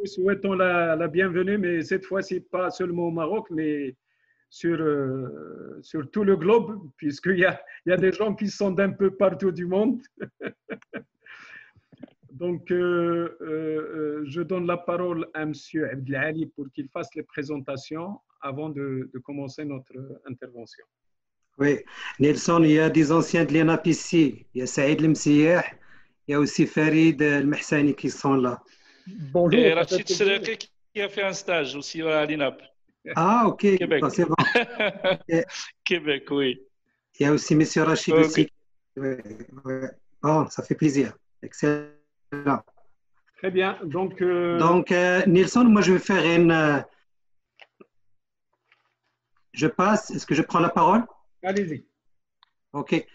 souhaitons la bienvenue, mais cette fois-ci pas seulement au Maroc, mais sur tout le globe, puisqu'il y a des gens qui sont d'un peu partout du monde. Donc, je donne la parole à M. Abdelali pour qu'il fasse les présentations avant de commencer notre intervention. Oui, Nelson, il y a des anciens de l'ENAP ici. Il y a Saïd Lemsiyah, il y a aussi Farid El-Mahsani qui sont là. Bonjour. Et Rachid Sereki qui a fait un stage aussi à l'INAP. Ah, ok, Québec. Bon, c'est bon. Québec, oui. Il y a aussi M. Rachid aussi. Oui, oui. Oh, ça fait plaisir. Excellent. Très bien. Donc, Nelson, moi, je vais faire une. Je passe. Est-ce que je prends la parole? Allez-y. OK.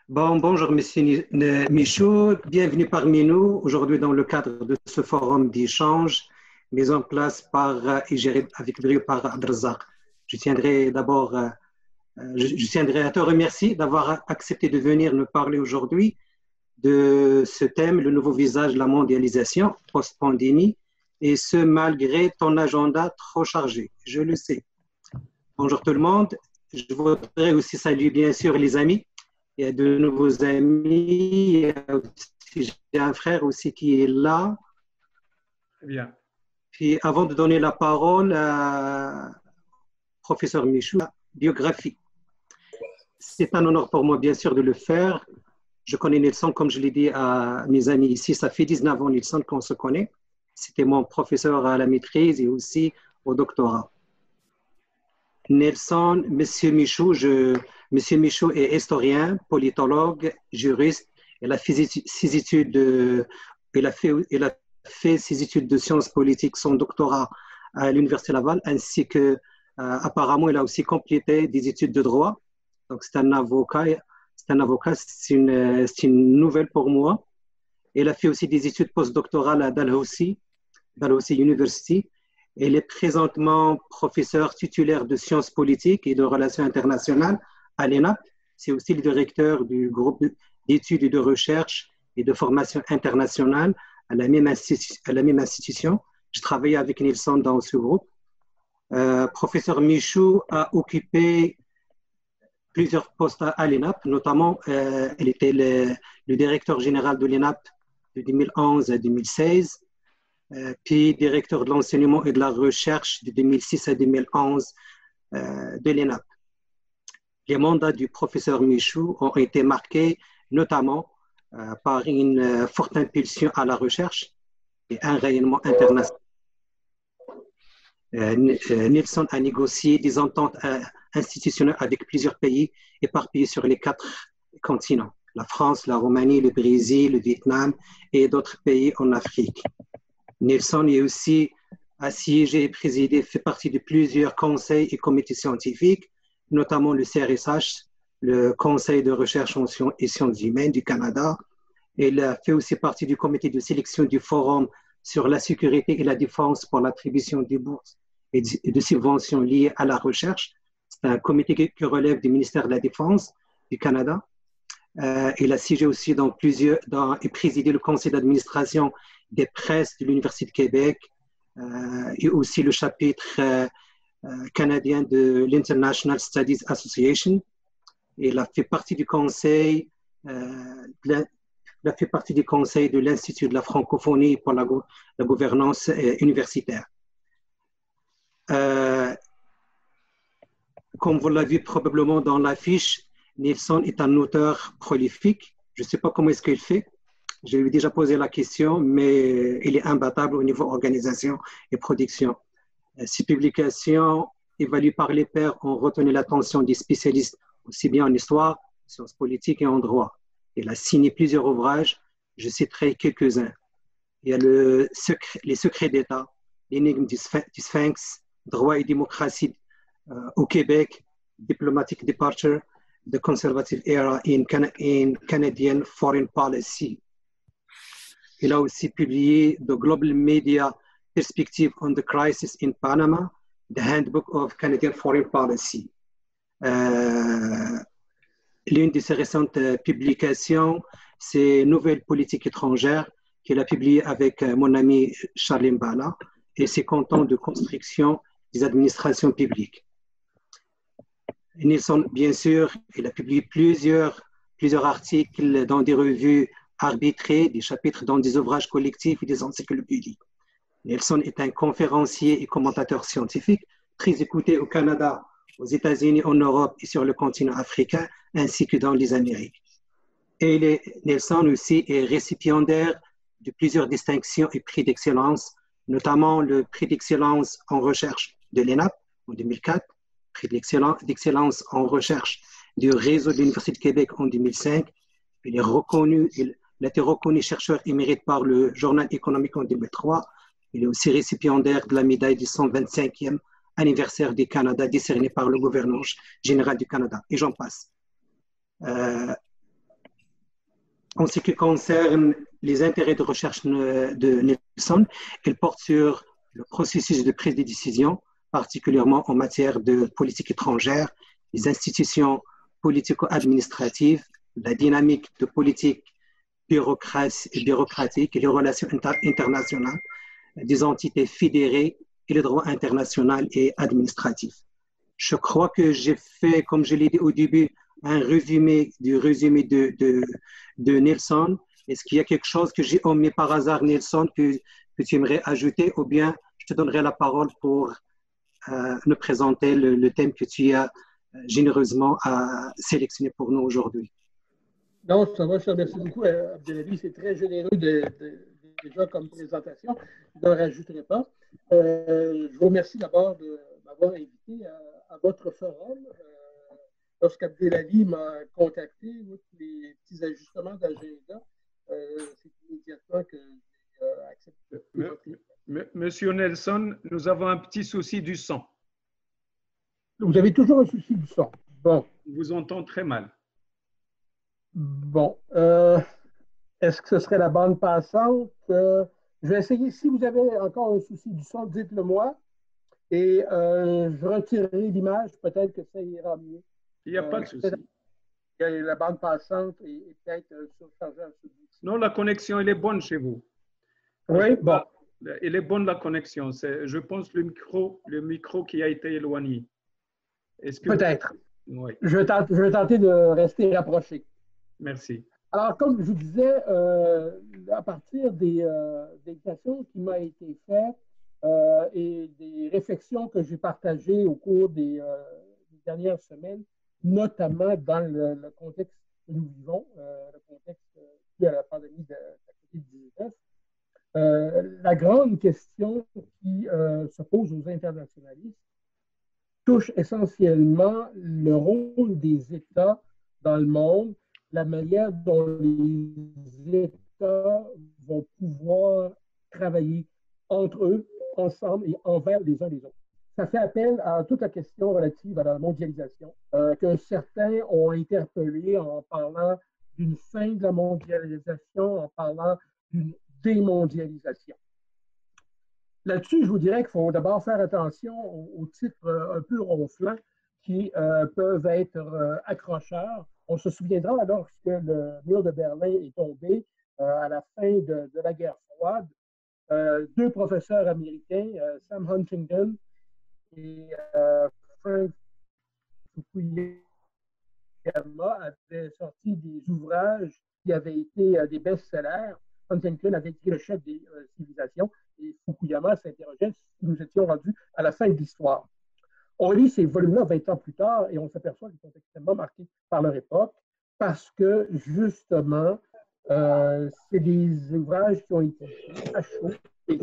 Bon, bonjour, Monsieur Michaud. Bienvenue parmi nous aujourd'hui dans le cadre de ce forum d'échange mis en place et géré avec brio par Abdelrazak. Je tiendrai à te remercier d'avoir accepté de venir nous parler aujourd'hui de ce thème, le nouveau visage de la mondialisation post-pandémie, et ce malgré ton agenda trop chargé. Je le sais. Bonjour tout le monde. Je voudrais aussi saluer bien sûr les amis. Il y a de nouveaux amis. J'ai un frère aussi qui est là. Très bien. Puis avant de donner la parole à professeur Michou, biographie. C'est un honneur pour moi bien sûr de le faire. Je connais Nelson, comme je l'ai dit à mes amis ici, ça fait 19 ans Nelson qu'on se connaît. C'était mon professeur à la maîtrise et aussi au doctorat. Nelson, Monsieur Michaud est historien, politologue, juriste. Il a fait ses études de sciences politiques, son doctorat à l'Université Laval, ainsi que apparemment il a aussi complété des études de droit. Donc c'est un avocat. C'est une nouvelle pour moi. Il a fait aussi des études postdoctorales à Dalhousie University. Il est présentement professeur titulaire de sciences politiques et de relations internationales à l'ENAP. C'est aussi le directeur du groupe d'études et de recherche et de formation internationale à la même institution. Je travaillais avec Nelson dans ce groupe. Professeur Michaud a occupé plusieurs postes à l'ENAP, notamment il était le directeur général de l'ENAP de 2011 à 2016. Puis directeur de l'enseignement et de la recherche de 2006 à 2011 de l'ENAP. Les mandats du professeur Michaud ont été marqués notamment par une forte impulsion à la recherche et un rayonnement international. Nelson a négocié des ententes institutionnelles avec plusieurs pays éparpillés sur les 4 continents, la France, la Roumanie, le Brésil, le Vietnam et d'autres pays en Afrique. Nelson est aussi assiégé et présidé, fait partie de plusieurs conseils et comités scientifiques, notamment le CRSH, le Conseil de recherche en sciences et sciences humaines du Canada. Il a fait aussi partie du comité de sélection du Forum sur la sécurité et la défense pour l'attribution des bourses et de subventions liées à la recherche. C'est un comité qui relève du ministère de la Défense du Canada. Il a siégé aussi et présidé le conseil d'administration des presses de l'Université de Québec et aussi le chapitre canadien de l'International Studies Association. Il a fait partie du conseil de l'Institut de la francophonie pour la gouvernance universitaire. Comme vous l'avez vu probablement dans l'affiche, Nelson est un auteur prolifique. Je ne sais pas comment est-ce qu'il fait. Je lui ai déjà posé la question, mais il est imbattable au niveau organisation et production. Ses publications évaluées par les pairs ont retenu l'attention des spécialistes aussi bien en histoire, sciences politiques et en droit. Il a signé plusieurs ouvrages, je citerai quelques-uns. Il y a Les secrets d'État, L'énigme du Sphinx, Droit et démocratie au Québec, Diplomatic Departure, The Conservative Era in Canadian Foreign Policy. Il a aussi publié The Global Media Perspective on the Crisis in Panama, The Handbook of Canadian Foreign Policy. L'une de ses récentes publications, c'est Nouvelles politiques étrangères, qu'il a publié avec mon ami Charlie Mbala, et ses cantons de construction des administrations publiques. Nelson, bien sûr, il a publié plusieurs articles dans des revues arbitrées, des chapitres dans des ouvrages collectifs et des encyclopédies. Nelson est un conférencier et commentateur scientifique, très écouté au Canada, aux États-Unis, en Europe et sur le continent africain, ainsi que dans les Amériques. Et Nelson aussi est récipiendaire de plusieurs distinctions et prix d'excellence, notamment le prix d'excellence en recherche de l'ENAP en 2004, prix d'excellence en recherche du réseau de l'Université de Québec en 2005. Il a été reconnu chercheur émérite par le Journal économique en 2003. Il est aussi récipiendaire de la médaille du 125e anniversaire du Canada décernée par le gouvernement général du Canada. Et j'en passe. En ce qui concerne les intérêts de recherche de Nelson, il porte sur le processus de prise de décision, particulièrement en matière de politique étrangère, les institutions politico-administratives, la dynamique de politique bureaucratique et les relations internationales, des entités fédérées et le droit international et administratif. Je crois que j'ai fait, comme je l'ai dit au début, un résumé de Nelson. Est-ce qu'il y a quelque chose que j'ai omis par hasard, Nelson, que tu aimerais ajouter, ou bien je te donnerai la parole pour nous présenter le thème que tu as généreusement sélectionné pour nous aujourd'hui. Non, ça va, je te remercie beaucoup, Abdelaziz. C'est très généreux déjà comme présentation. Je ne rajouterai pas. Je vous remercie d'abord de m'avoir invité à votre forum. Lorsqu'Abdelaziz m'a contacté, les petits ajustements d'agenda, c'est immédiatement que j'ai accepté. Monsieur Nelson, nous avons un petit souci du son. Vous avez toujours un souci du son. Bon. Je vous entends très mal. Bon. Est-ce que ce serait la bande passante? Je vais essayer. Si vous avez encore un souci du son, dites-le moi. Et je retirerai l'image. Peut-être que ça ira mieux. Il n'y a pas de souci. La bande passante est peut-être surchargée un peu. Non, la connexion, elle est bonne chez vous. Oui, bon. Elle est bonne, la connexion. Je pense le micro qui a été éloigné. Peut-être. Oui. Je vais tenter de rester rapproché. Merci. Alors, comme je vous disais, à partir des questions qui m'ont été faites et des réflexions que j'ai partagées au cours des dernières semaines, notamment dans le contexte que nous vivons, le contexte dû à la pandémie de la COVID-19, la grande question qui se pose aux internationalistes touche essentiellement le rôle des États dans le monde, la manière dont les États vont pouvoir travailler entre eux, ensemble et envers les uns les autres. Ça fait appel à toute la question relative à la mondialisation, que certains ont interpellé en parlant d'une fin de la mondialisation, en parlant d'une démondialisation. Là-dessus, je vous dirais qu'il faut d'abord faire attention aux titres un peu ronflants qui peuvent être accrocheurs. On se souviendra lorsque le mur de Berlin est tombé à la fin de la guerre froide, deux professeurs américains, Sam Huntington et Frank Fukuyama, avaient sorti des ouvrages qui avaient été des best-sellers. Huntington avait écrit Le chef des civilisations et Fukuyama s'interrogeait si nous étions rendus à la fin de l'histoire. On lit ces volumes-là 20 ans plus tard et on s'aperçoit qu'ils sont extrêmement marqués par leur époque parce que, justement, c'est des ouvrages qui ont été à chaud.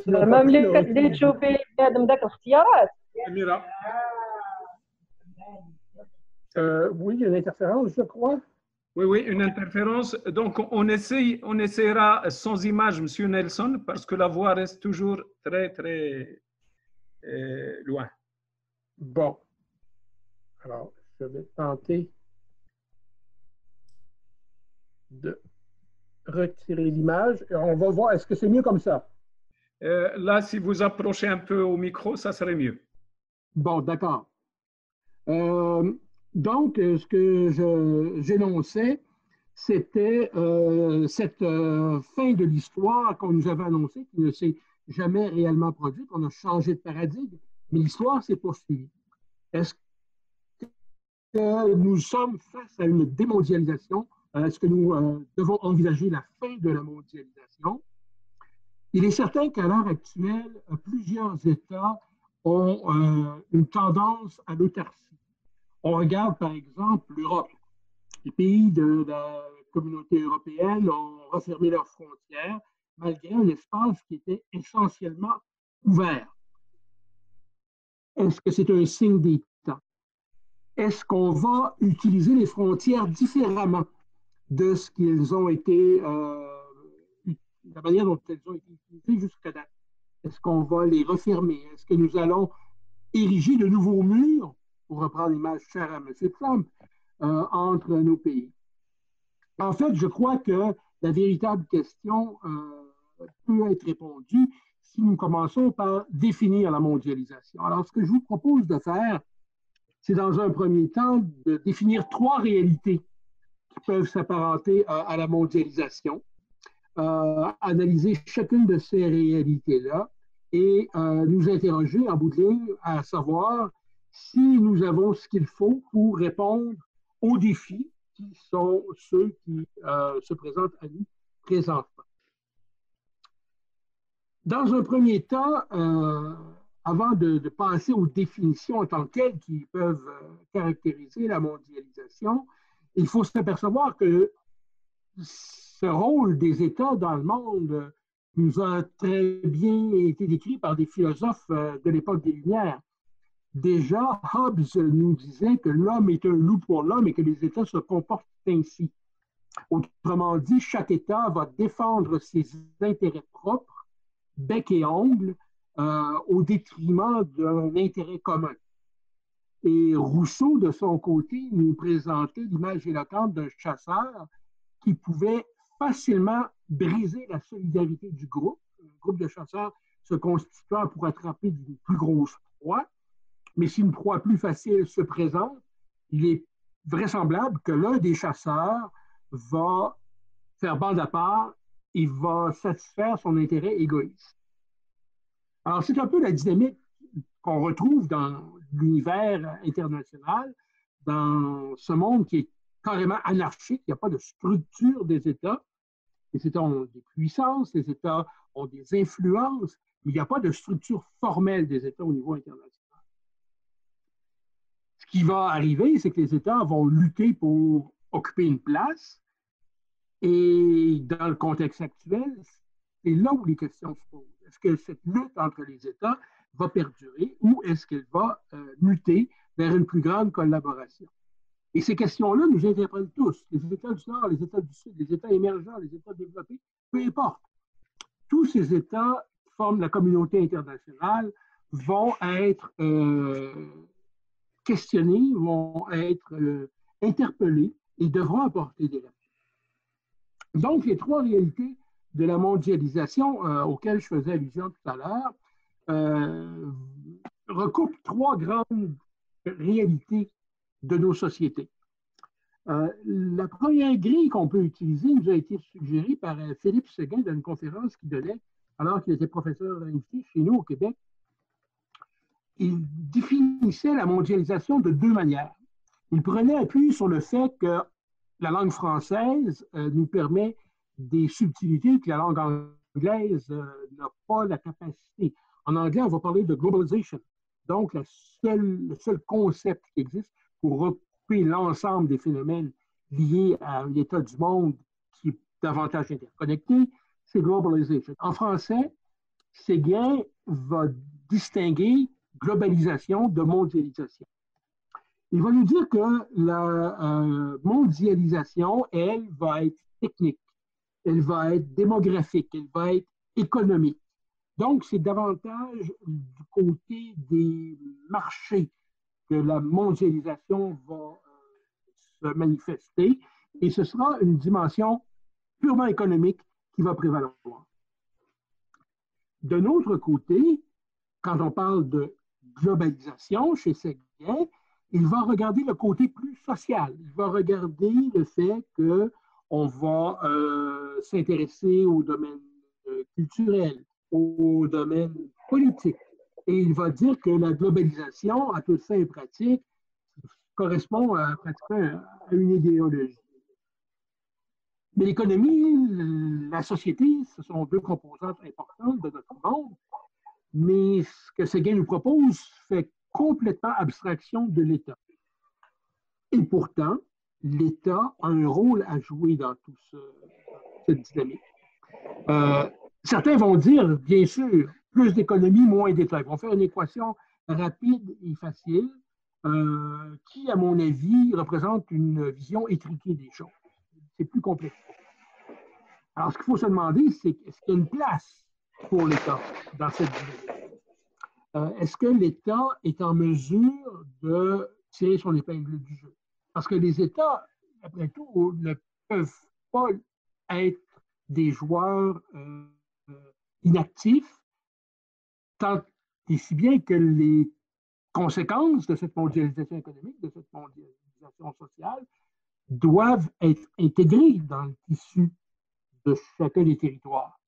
Même les تشوفي هذا ذاك الاختيارات. Oui, il y a une interférence, je crois. Oui, une interférence. Donc, on essaiera sans image, Monsieur Nelson, parce que la voix reste toujours très, très loin. Bon. Alors, je vais tenter de retirer l'image. On va voir, est-ce que c'est mieux comme ça? Là, si vous approchez un peu au micro, ça serait mieux. Bon, d'accord. Donc, ce que j'énonçais, c'était cette fin de l'histoire qu'on nous avait annoncée, qui ne s'est jamais réellement produite. On a changé de paradigme, mais l'histoire s'est poursuivie. Est-ce que nous sommes face à une démondialisation? Est-ce que nous devons envisager la fin de la mondialisation? Il est certain qu'à l'heure actuelle, plusieurs États ont une tendance à l'autarcie. On regarde par exemple l'Europe. Les pays de la communauté européenne ont refermé leurs frontières malgré un espace qui était essentiellement ouvert. Est-ce que c'est un signe des temps? Est-ce qu'on va utiliser les frontières différemment de ce qu'ils ont été, la manière dont elles ont été utilisées jusqu'à date? Est-ce qu'on va les refermer? Est-ce que nous allons ériger de nouveaux murs, pour reprendre l'image chère à M. Trump, entre nos pays? En fait, je crois que la véritable question peut être répondue si nous commençons par définir la mondialisation. Alors, ce que je vous propose de faire, c'est dans un premier temps de définir 3 réalités qui peuvent s'apparenter à la mondialisation, analyser chacune de ces réalités-là et nous interroger en bout de ligne à savoir si nous avons ce qu'il faut pour répondre aux défis qui sont ceux qui se présentent à nous présentement. Dans un premier temps, avant de passer aux définitions en tant que telles qui peuvent caractériser la mondialisation, il faut s'apercevoir que ce rôle des États dans le monde nous a très bien été décrit par des philosophes de l'époque des Lumières. Déjà, Hobbes nous disait que l'homme est un loup pour l'homme et que les États se comportent ainsi. Autrement dit, chaque État va défendre ses intérêts propres, bec et ongle, au détriment d'un intérêt commun. Et Rousseau, de son côté, nous présentait l'image éloquente d'un chasseur qui pouvait facilement briser la solidarité du groupe. Un groupe de chasseurs se constituant pour attraper une plus grosse proie. Mais si une proie plus facile se présente, il est vraisemblable que l'un des chasseurs va faire bande à part et va satisfaire son intérêt égoïste. Alors, c'est un peu la dynamique qu'on retrouve dans l'univers international, dans ce monde qui est carrément anarchique. Il n'y a pas de structure des États. Les États ont des puissances, les États ont des influences, mais il n'y a pas de structure formelle des États au niveau international. Ce qui va arriver, c'est que les États vont lutter pour occuper une place. Et dans le contexte actuel, c'est là où les questions se posent. Est-ce que cette lutte entre les États va perdurer ou est-ce qu'elle va muter vers une plus grande collaboration? Et ces questions-là nous interpellent tous, les États du Nord, les États du Sud, les États émergents, les États développés, peu importe. Tous ces États qui forment la communauté internationale vont être questionnés, vont être interpellés et devront apporter des réponses. Donc, les 3 réalités de la mondialisation auxquelles je faisais allusion tout à l'heure recoupent 3 grandes réalités de nos sociétés. La première grille qu'on peut utiliser nous a été suggérée par Philippe Séguin dans une conférence qu'il donnait alors qu'il était professeur invité chez nous au Québec. Il définissait la mondialisation de 2 manières. Il prenait appui sur le fait que la langue française nous permet des subtilités que la langue anglaise n'a pas la capacité. En anglais, on va parler de globalization. Donc, le seul concept qui existe pour recouper l'ensemble des phénomènes liés à un état du monde qui est davantage interconnecté, c'est globalization. En français, Séguin va distinguer globalisation de mondialisation. Il va nous dire que la mondialisation, elle, va être technique, elle va être démographique, elle va être économique. Donc, c'est davantage du côté des marchés que la mondialisation va se manifester et ce sera une dimension purement économique qui va prévaloir. De notre côté, quand on parle de globalisation chez Séguin, il va regarder le côté plus social. Il va regarder le fait On va s'intéresser au domaine culturel, au domaine politique. Et il va dire que la globalisation, à toute fin et pratique, correspond pratiquement à une idéologie. Mais l'économie, la société, ce sont deux composantes importantes de notre monde. Mais ce que Séguin nous propose fait complètement abstraction de l'État. Et pourtant, l'État a un rôle à jouer dans toute cette dynamique. Certains vont dire, bien sûr, plus d'économie, moins d'État. Ils vont faire une équation rapide et facile qui, à mon avis, représente une vision étriquée des choses. C'est plus complexe. Alors, ce qu'il faut se demander, c'est est-ce qu'il y a une place pour l'État dans cette dynamique? Est-ce que l'État est en mesure de tirer son épingle du jeu? Parce que les États, après tout, ne peuvent pas être des joueurs inactifs, tant et si bien que les conséquences de cette mondialisation économique, de cette mondialisation sociale, doivent être intégrées dans le tissu de chacun des territoires.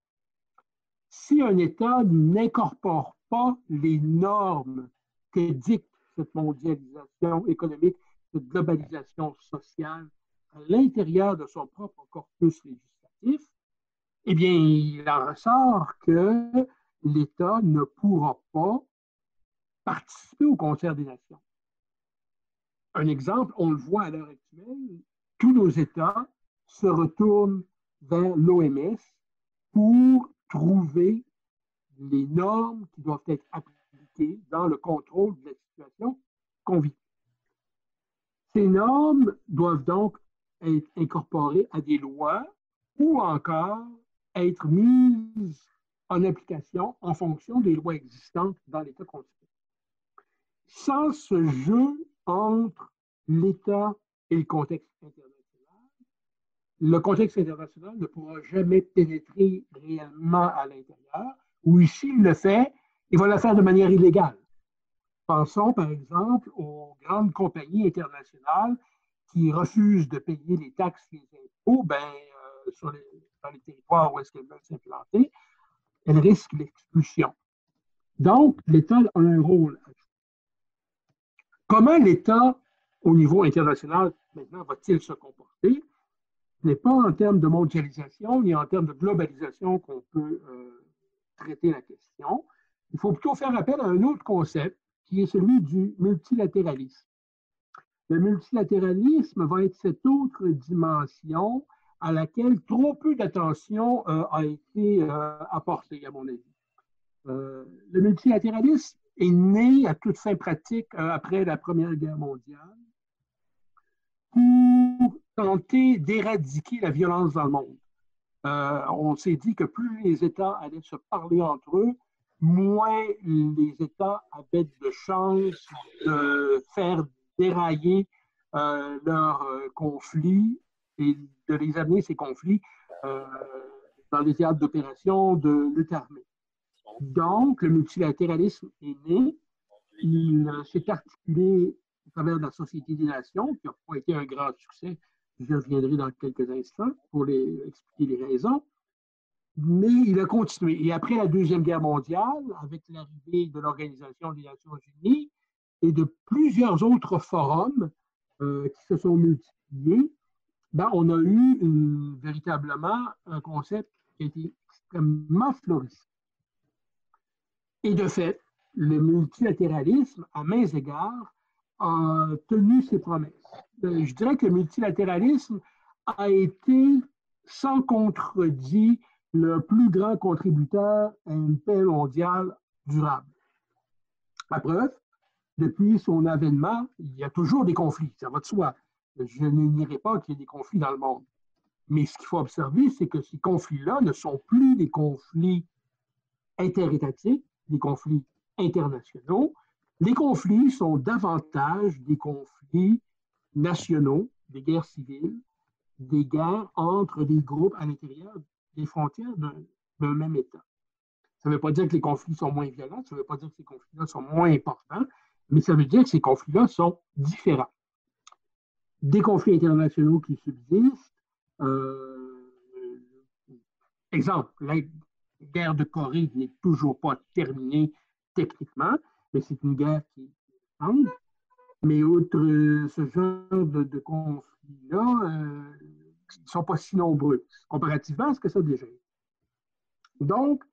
Si un État n'incorpore pas les normes que dicte cette mondialisation économique, cette globalisation sociale à l'intérieur de son propre corpus législatif, eh bien, il en ressort que l'État ne pourra pas participer au concert des nations. Un exemple, on le voit à l'heure actuelle, tous nos États se retournent vers l'OMS pour trouver les normes qui doivent être appliquées dans le contrôle de la situation qu'on vit. Ces normes doivent donc être incorporées à des lois ou encore être mises en application en fonction des lois existantes dans l'État constitué. Sans ce jeu entre l'État et le contexte international, le contexte international ne pourra jamais pénétrer réellement à l'intérieur, ou s'il le fait, il va le faire de manière illégale. Pensons par exemple aux grandes compagnies internationales qui refusent de payer les taxes et les impôts dans les territoires où est-ce qu'elles veulent s'implanter, elles risquent l'expulsion. Donc, l'État a un rôle à jouer. Comment l'État, au niveau international, maintenant, va-t-il se comporter? Ce n'est pas en termes de mondialisation ni en termes de globalisation qu'on peut traiter la question. Il faut plutôt faire appel à un autre concept qui est celui du multilatéralisme. Le multilatéralisme va être cette autre dimension à laquelle trop peu d'attention a été apportée, à mon avis. Le multilatéralisme est né à toute fin pratique après la Première Guerre mondiale pour tenter d'éradiquer la violence dans le monde. On s'est dit que plus les États allaient se parler entre eux, moins les États avaient de chances de faire dérailler leurs conflits et de les amener, ces conflits, dans les théâtres d'opération de lutte armée. Donc, le multilatéralisme est né. Il s'est articulé à travers la Société des Nations, qui n'a pas été un grand succès. Je reviendrai dans quelques instants pour expliquer les raisons. Mais il a continué. Et après la Deuxième Guerre mondiale, avec l'arrivée de l'Organisation des Nations Unies et de plusieurs autres forums qui se sont multipliés, on a eu véritablement un concept qui a été extrêmement florissant. Et de fait, le multilatéralisme, à maints égards, a tenu ses promesses. Je dirais que le multilatéralisme a été, sans contredit, le plus grand contributeur à une paix mondiale durable. À preuve, depuis son avènement, il y a toujours des conflits, ça va de soi. Je ne nierai pas qu'il y ait des conflits dans le monde. Mais ce qu'il faut observer, c'est que ces conflits-là ne sont plus des conflits interétatiques, des conflits internationaux. Les conflits sont davantage des conflits nationaux, des guerres civiles, des guerres entre des groupes à l'intérieur des frontières d'un même État. Ça ne veut pas dire que les conflits sont moins violents, ça ne veut pas dire que ces conflits-là sont moins importants, mais ça veut dire que ces conflits-là sont différents. Des conflits internationaux qui subsistent Exemple, la guerre de Corée n'est toujours pas terminée techniquement, mais c'est une guerre qui est grande. Mais outre ce genre de conflits-là, ils ne sont pas si nombreux comparativement à ce que ça a déjà été. Donc,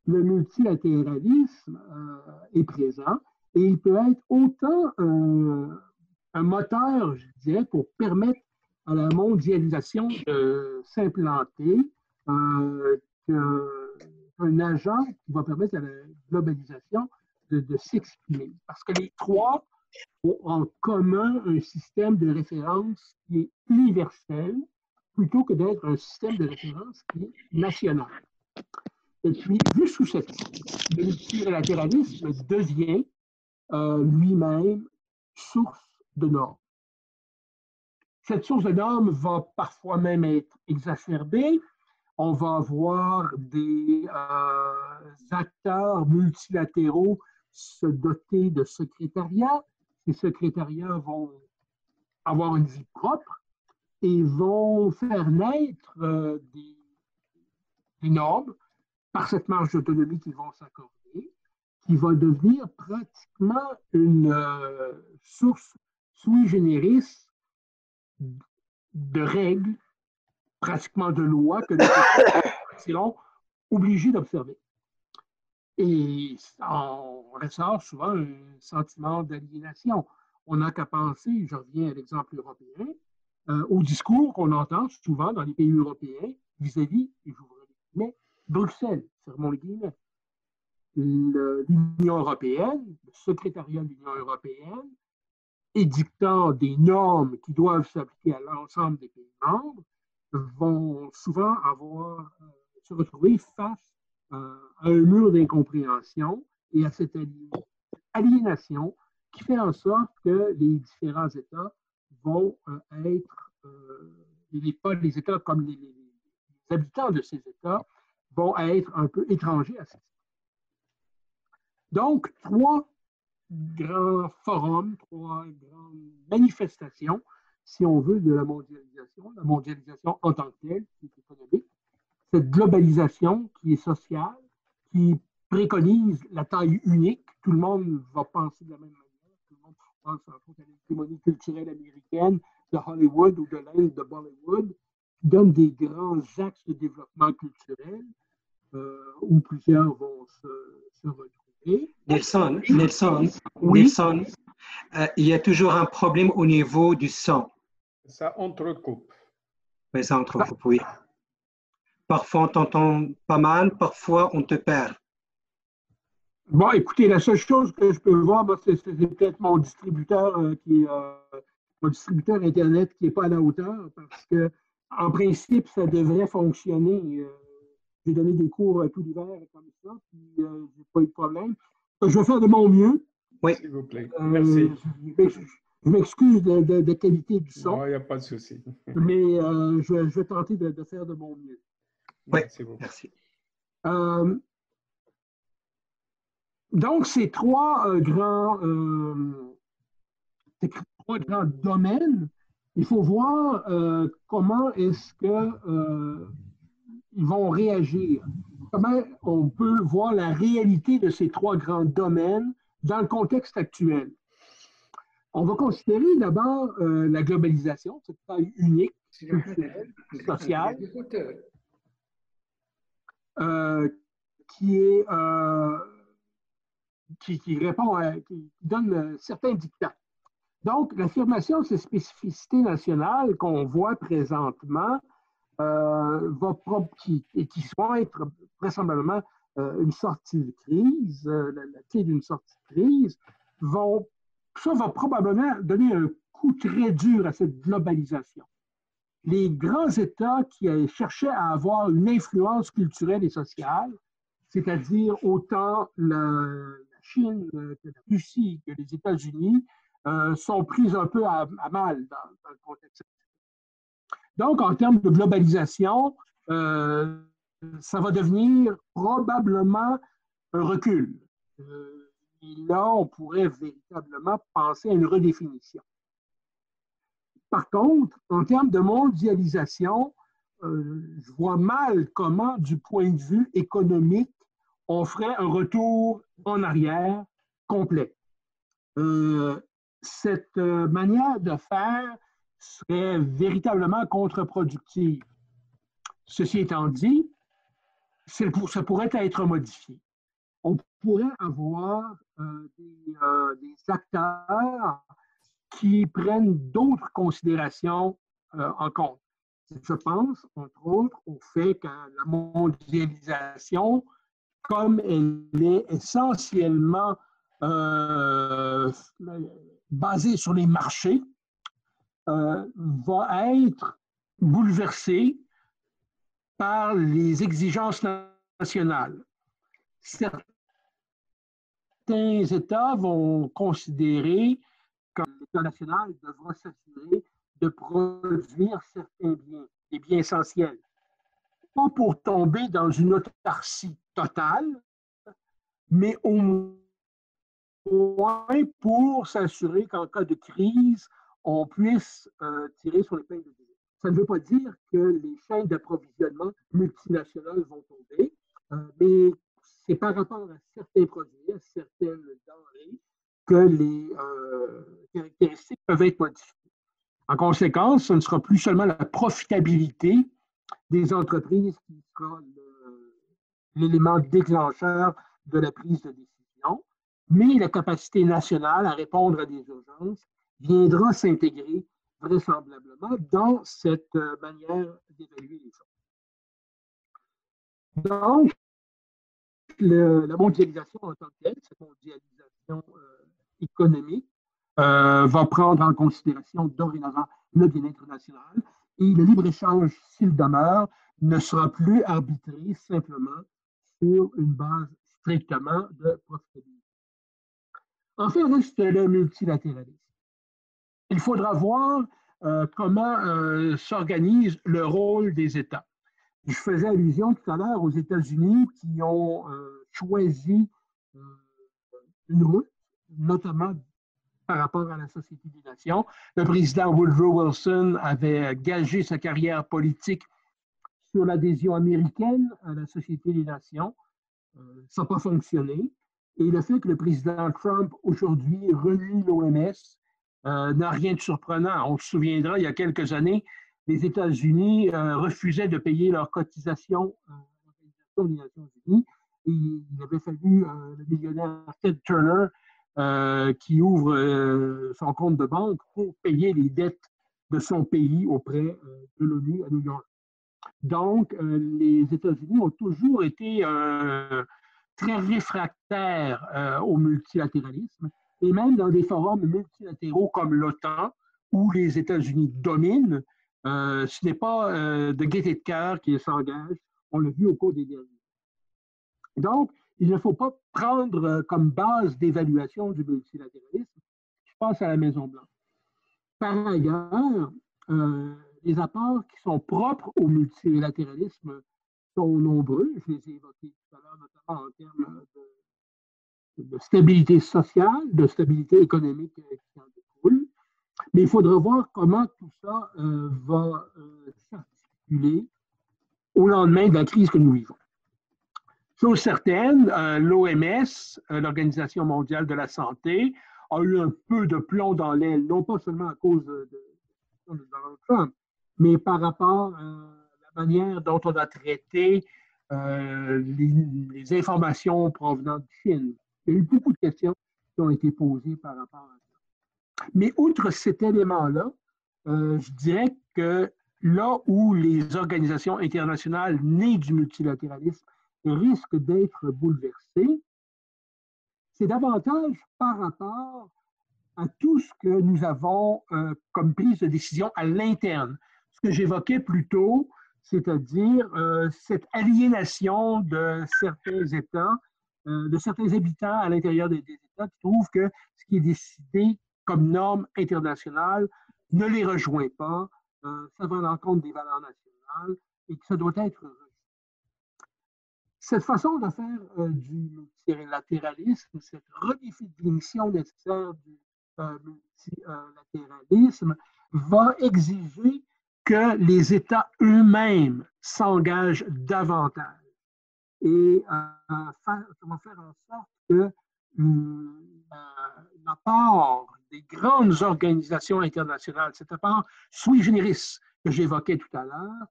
le multilatéralisme est présent et il peut être autant un moteur, je dirais, pour permettre à la mondialisation de s'implanter qu'un agent qui va permettre à la globalisation de s'exprimer. Parce que les trois ont en commun un système de référence qui est universel plutôt que d'être un système de référence qui est national. Et puis, vu sous cette forme, le multilatéralisme devient lui-même source de normes. Cette source de normes va parfois même être exacerbée. On va avoir des acteurs multilatéraux se doter de secrétariats. Ces secrétariats vont avoir une vie propre et vont faire naître des normes par cette marge d'autonomie qu'ils vont s'accorder, qui va devenir pratiquement une source sui generis de règles, pratiquement de lois que les États seront obligés d'observer. Et on ressort souvent un sentiment d'aliénation. On n'a qu'à penser, je reviens à l'exemple européen, au discours qu'on entend souvent dans les pays européens vis-à-vis, et j'ouvre les guillemets, Bruxelles, fermons les guillemets. L'Union européenne, le secrétariat de l'Union européenne, édictant des normes qui doivent s'appliquer à l'ensemble des pays membres, vont souvent se retrouver face à un mur d'incompréhension et à cette aliénation qui fait en sorte que les différents États vont être, pas les États comme les habitants de ces États, vont être un peu étrangers à ça. Donc, trois grands forums, trois grandes manifestations, si on veut, de la mondialisation en tant que telle, qui est économique, cette globalisation qui est sociale, qui préconise la taille unique, tout le monde va penser de la même manière, tout le monde pense entre autres à l'hégémonie culturelle américaine de Hollywood ou de l'Inde de Bollywood, qui donne des grands axes de développement culturel où plusieurs vont se retrouver. Nelson, oui. Nelson, il y a toujours un problème au niveau du son. Ça entrecoupe. Oui, ça entrecoupe, oui. Parfois, on t'entend pas mal, parfois, on te perd. Bon, écoutez, la seule chose que je peux voir, c'est peut-être mon distributeur mon distributeur Internet qui n'est pas à la hauteur, parce que, en principe, ça devrait fonctionner. J'ai donné des cours tout l'hiver comme ça, puis je n'ai pas eu de problème. Je vais faire de mon mieux. Oui. S'il vous plaît. Merci. Je m'excuse de qualité du son. Non, il n'y a pas de souci. Mais je vais tenter de faire de mon mieux. Oui, merci. Donc, ces trois grands domaines, il faut voir comment est-ce que ils vont réagir. Comment on peut voir la réalité de ces trois grands domaines dans le contexte actuel. On va considérer d'abord la globalisation, cette taille unique, culturelle, sociale, qui répond qui donne certains dictats. Donc, l'affirmation de ces spécificités nationales qu'on voit présentement qui vont être vraisemblablement une sortie de crise, la clé d'une sortie de crise, ça va probablement donner un coup très dur à cette globalisation. Les grands États qui cherchaient à avoir une influence culturelle et sociale, c'est-à-dire autant la Chine que la Russie, que les États-Unis, sont pris un peu à mal dans le contexte. Donc, en termes de globalisation, ça va devenir probablement un recul. Et là, on pourrait véritablement penser à une redéfinition. Par contre, en termes de mondialisation, je vois mal comment, du point de vue économique, on ferait un retour en arrière complet. Cette manière de faire serait véritablement contre-productive. Ceci étant dit, ça pourrait être modifié. On pourrait avoir des acteurs qui prennent d'autres considérations en compte. Je pense, entre autres, au fait que la mondialisation, comme elle est essentiellement basée sur les marchés, va être bouleversée par les exigences nationales. Certains États vont considérer que l'État national devra s'assurer de produire certains biens, des biens essentiels, pas pour tomber dans une autarcie totale, mais au moins pour s'assurer qu'en cas de crise, on puisse tirer sur l'épingle du jeu. Ça ne veut pas dire que les chaînes d'approvisionnement multinationales vont tomber, mais c'est par rapport à certains produits, à certaines denrées, que les caractéristiques peuvent être modifiées. En conséquence, ce ne sera plus seulement la profitabilité des entreprises qui sera l'élément déclencheur de la prise de décision, mais la capacité nationale à répondre à des urgences viendra s'intégrer vraisemblablement dans cette manière d'évaluer les choses. Donc, la mondialisation en tant que telle, cette mondialisation économique, va prendre en considération dorénavant le bien international et le libre-échange, s'il demeure, ne sera plus arbitré simplement sur une base strictement de profitabilité. Enfin, reste le multilatéralisme. Il faudra voir comment s'organise le rôle des États. Je faisais allusion tout à l'heure aux États-Unis qui ont choisi une route, notamment par rapport à la Société des Nations. Le président Woodrow Wilson avait gagé sa carrière politique sur l'adhésion américaine à la Société des Nations. Ça n'a pas fonctionné. Et le fait que le président Trump, aujourd'hui, renie l'OMS, n'a rien de surprenant. On se souviendra, il y a quelques années, les États-Unis refusaient de payer leurs cotisations à l'Organisation des Nations Unies. Et il avait fallu le millionnaire Ted Turner qui ouvre son compte de banque pour payer les dettes de son pays auprès de l'ONU à New York. Donc, les États-Unis ont toujours été très réfractaires au multilatéralisme, et même dans des forums multilatéraux comme l'OTAN, où les États-Unis dominent, ce n'est pas de gaieté de cœur qui s'engage, on l'a vu au cours des derniers. Donc, il ne faut pas prendre comme base d'évaluation du multilatéralisme, je pense à la Maison-Blanche. Par ailleurs, les apports qui sont propres au multilatéralisme sont nombreux. Je les ai évoqués tout à l'heure, notamment en termes de stabilité sociale, de stabilité économique qui en découle. Mais il faudra voir comment tout ça va s'articuler au lendemain de la crise que nous vivons. Chose certaine, l'OMS, l'Organisation mondiale de la santé, a eu un peu de plomb dans l'aile, non pas seulement à cause de Donald Trump, mais par rapport à la manière dont on a traité les informations provenant de Chine. Il y a eu beaucoup de questions qui ont été posées par rapport à ça. Mais outre cet élément-là, je dirais que là où les organisations internationales nées du multilatéralisme risquent d'être bouleversées, c'est davantage par rapport à tout ce que nous avons comme prise de décision à l'interne. Ce que j'évoquais plus tôt, c'est-à-dire cette aliénation de certains États, de certains habitants à l'intérieur des États qui trouvent que ce qui est décidé comme norme internationale ne les rejoint pas, ça va à l'encontre des valeurs nationales et que ça doit être rejeté. Cette façon de faire du multilatéralisme, cette redéfinition nécessaire du multilatéralisme va exiger que les États eux-mêmes s'engagent davantage et comment faire en sorte que la part des grandes organisations internationales, cette part sui generis que j'évoquais tout à l'heure,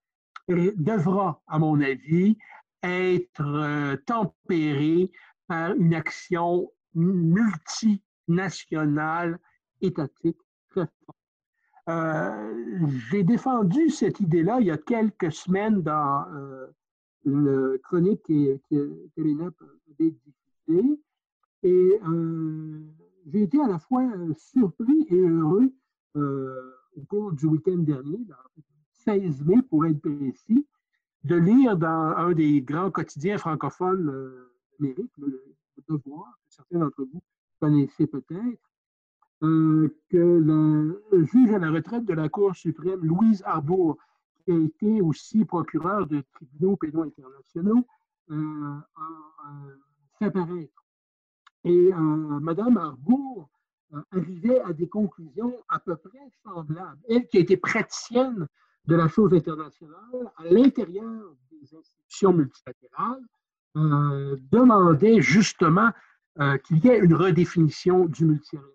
devra, à mon avis, être tempérée par une action multinationale étatique très forte. J'ai défendu cette idée-là il y a quelques semaines dans une chronique que l'ENAP avait diffusée. Et j'ai été à la fois surpris et heureux au cours du week-end dernier, le 16 mai pour être précis, de lire dans un des grands quotidiens francophones d'Amérique, le Devoir, que certains d'entre vous connaissez peut-être, que le juge à la retraite de la Cour suprême, Louise Arbour, qui a été aussi procureur de tribunaux pénaux internationaux, fait paraître. Et Mme Arbour arrivait à des conclusions à peu près semblables. Elle qui a été praticienne de la chose internationale à l'intérieur des institutions multilatérales, demandait justement qu'il y ait une redéfinition du multilatéralisme,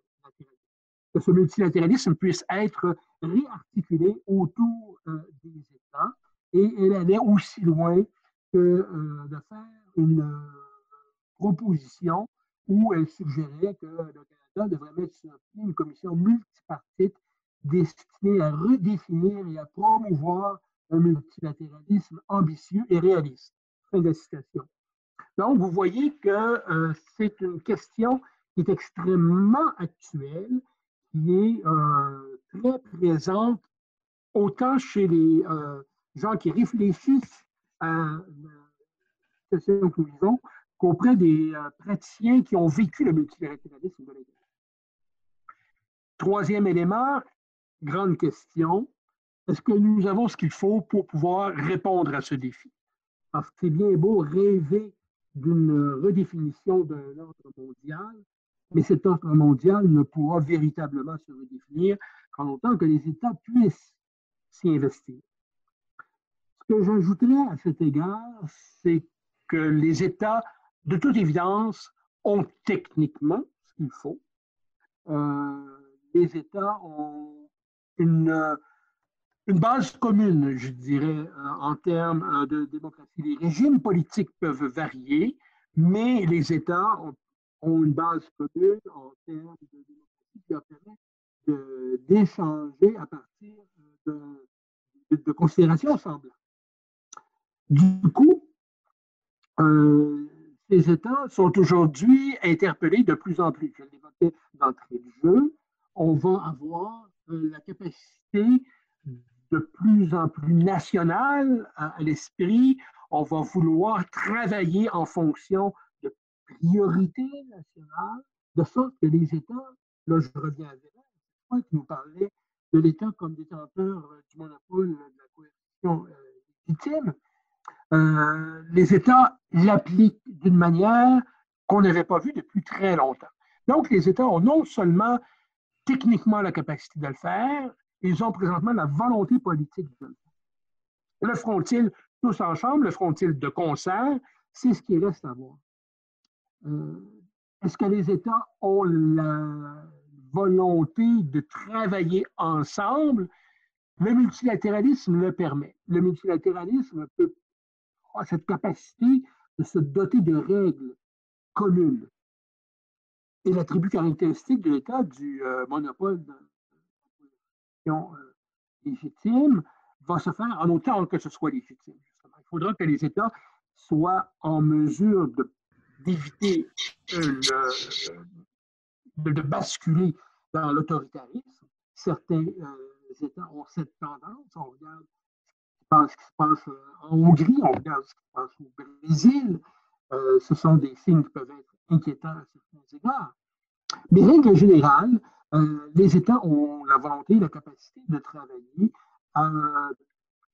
que ce multilatéralisme puisse être réarticulé autour des États, et elle allait aussi loin que de faire une proposition où elle suggérait que le Canada devrait mettre sur pied une commission multipartite destinée à redéfinir et à promouvoir un multilatéralisme ambitieux et réaliste. Fin de la citation. Donc, vous voyez que c'est une question qui est extrêmement actuelle, qui est très présente autant chez les gens qui réfléchissent à la situation que nous vivons qu'auprès des praticiens qui ont vécu le multilatéralisme de la guerre. Troisième élément, grande question, est-ce que nous avons ce qu'il faut pour pouvoir répondre à ce défi? Parce que c'est bien beau rêver d'une redéfinition d'un ordre mondial, mais cet ordre mondial ne pourra véritablement se redéfinir qu'en autant que les États puissent s'y investir. Ce que j'ajouterais à cet égard, c'est que les États, de toute évidence, ont techniquement ce qu'il faut. Les États ont une base commune, je dirais, en termes de démocratie. Les régimes politiques peuvent varier, mais les États ont une base commune en termes de démocratie qui leur permet d'échanger à partir de considérations semblables. Du coup, ces États sont aujourd'hui interpellés de plus en plus. Je l'évoquais d'entrée de jeu. On va avoir la capacité de plus en plus nationale à l'esprit. On va vouloir travailler en fonction de priorités nationales, de sorte que les États, là je reviens à Véran, qui nous parlait de l'État comme détenteur du monopole de la coercition légitime, les États l'appliquent d'une manière qu'on n'avait pas vue depuis très longtemps. Donc, les États ont non seulement techniquement la capacité de le faire, ils ont présentement la volonté politique de le faire. Le feront-ils tous ensemble, le feront-ils de concert? C'est ce qui reste à voir. Est-ce que les États ont la volonté de travailler ensemble? Le multilatéralisme le permet. Le multilatéralisme a cette capacité de se doter de règles communes. Et l'attribut caractéristique de l'État du monopole de la légitime va se faire en autant que ce soit légitime. Justement. Il faudra que les États soient en mesure d'éviter de basculer dans l'autoritarisme. Certains États ont cette tendance. On regarde ce qui se passe en Hongrie, on regarde ce qui se passe au Brésil. Ce sont des signes qui peuvent être inquiétants à certains égards. Mais règle générale, les États ont la volonté, la capacité de travailler à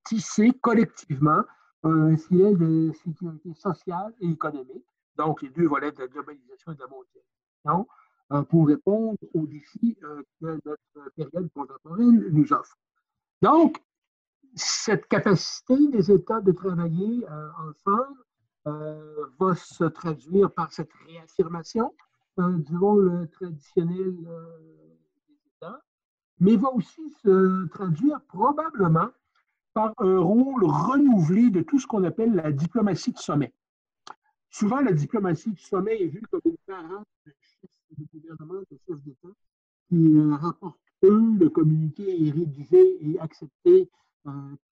tisser collectivement un filet de sécurité sociale et économique, donc les deux volets de la globalisation et de la mondialisation, pour répondre aux défis que notre période contemporaine nous offre. Donc, cette capacité des États de travailler ensemble va se traduire par cette réaffirmation du rôle traditionnel des États, mais va aussi se traduire probablement par un rôle renouvelé de tout ce qu'on appelle la diplomatie de sommet. Souvent, la diplomatie de sommet est vue comme une parade de chefs de gouvernement, de chefs d'État, qui rapportent, eux, le communiqué est rédigé et accepté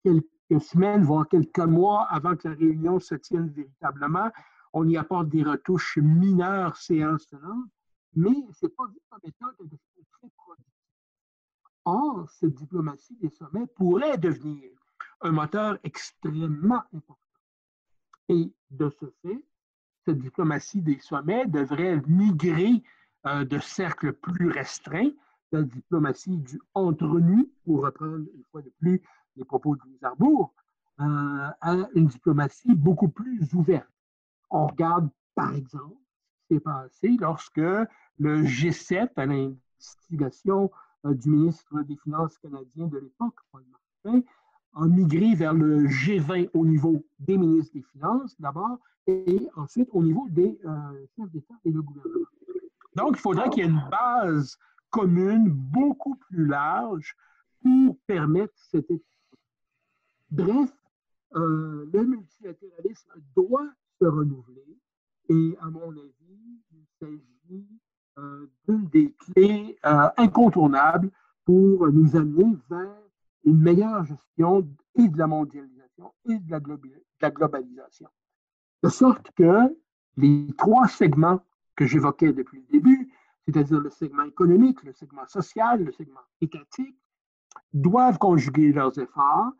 quelques semaines, voire quelques mois avant que la réunion se tienne véritablement. On y apporte des retouches mineures, séance tenante, mais ce n'est pas vu comme étant quelque chose de très productif. Or, cette diplomatie des sommets pourrait devenir un moteur extrêmement important. Et de ce fait, cette diplomatie des sommets devrait migrer de cercles plus restreints, la diplomatie du entre-nous, pour reprendre une fois de plus les propos de Louis Arbour, à une diplomatie beaucoup plus ouverte. On regarde, par exemple, ce qui s'est passé lorsque le G7, à l'instigation du ministre des Finances canadien de l'époque, Paul Martin, a migré vers le G20 au niveau des ministres des Finances d'abord et ensuite au niveau des chefs d'État et de gouvernement. Donc, il faudrait qu'il y ait une base commune beaucoup plus large pour permettre cette équilibre. Bref, le multilatéralisme doit se renouveler et, à mon avis, il s'agit d'une des clés incontournables pour nous amener vers une meilleure gestion et de la mondialisation et de la globalisation. De sorte que les trois segments que j'évoquais depuis le début, c'est-à-dire le segment économique, le segment social, le segment étatique, doivent conjuguer leurs efforts.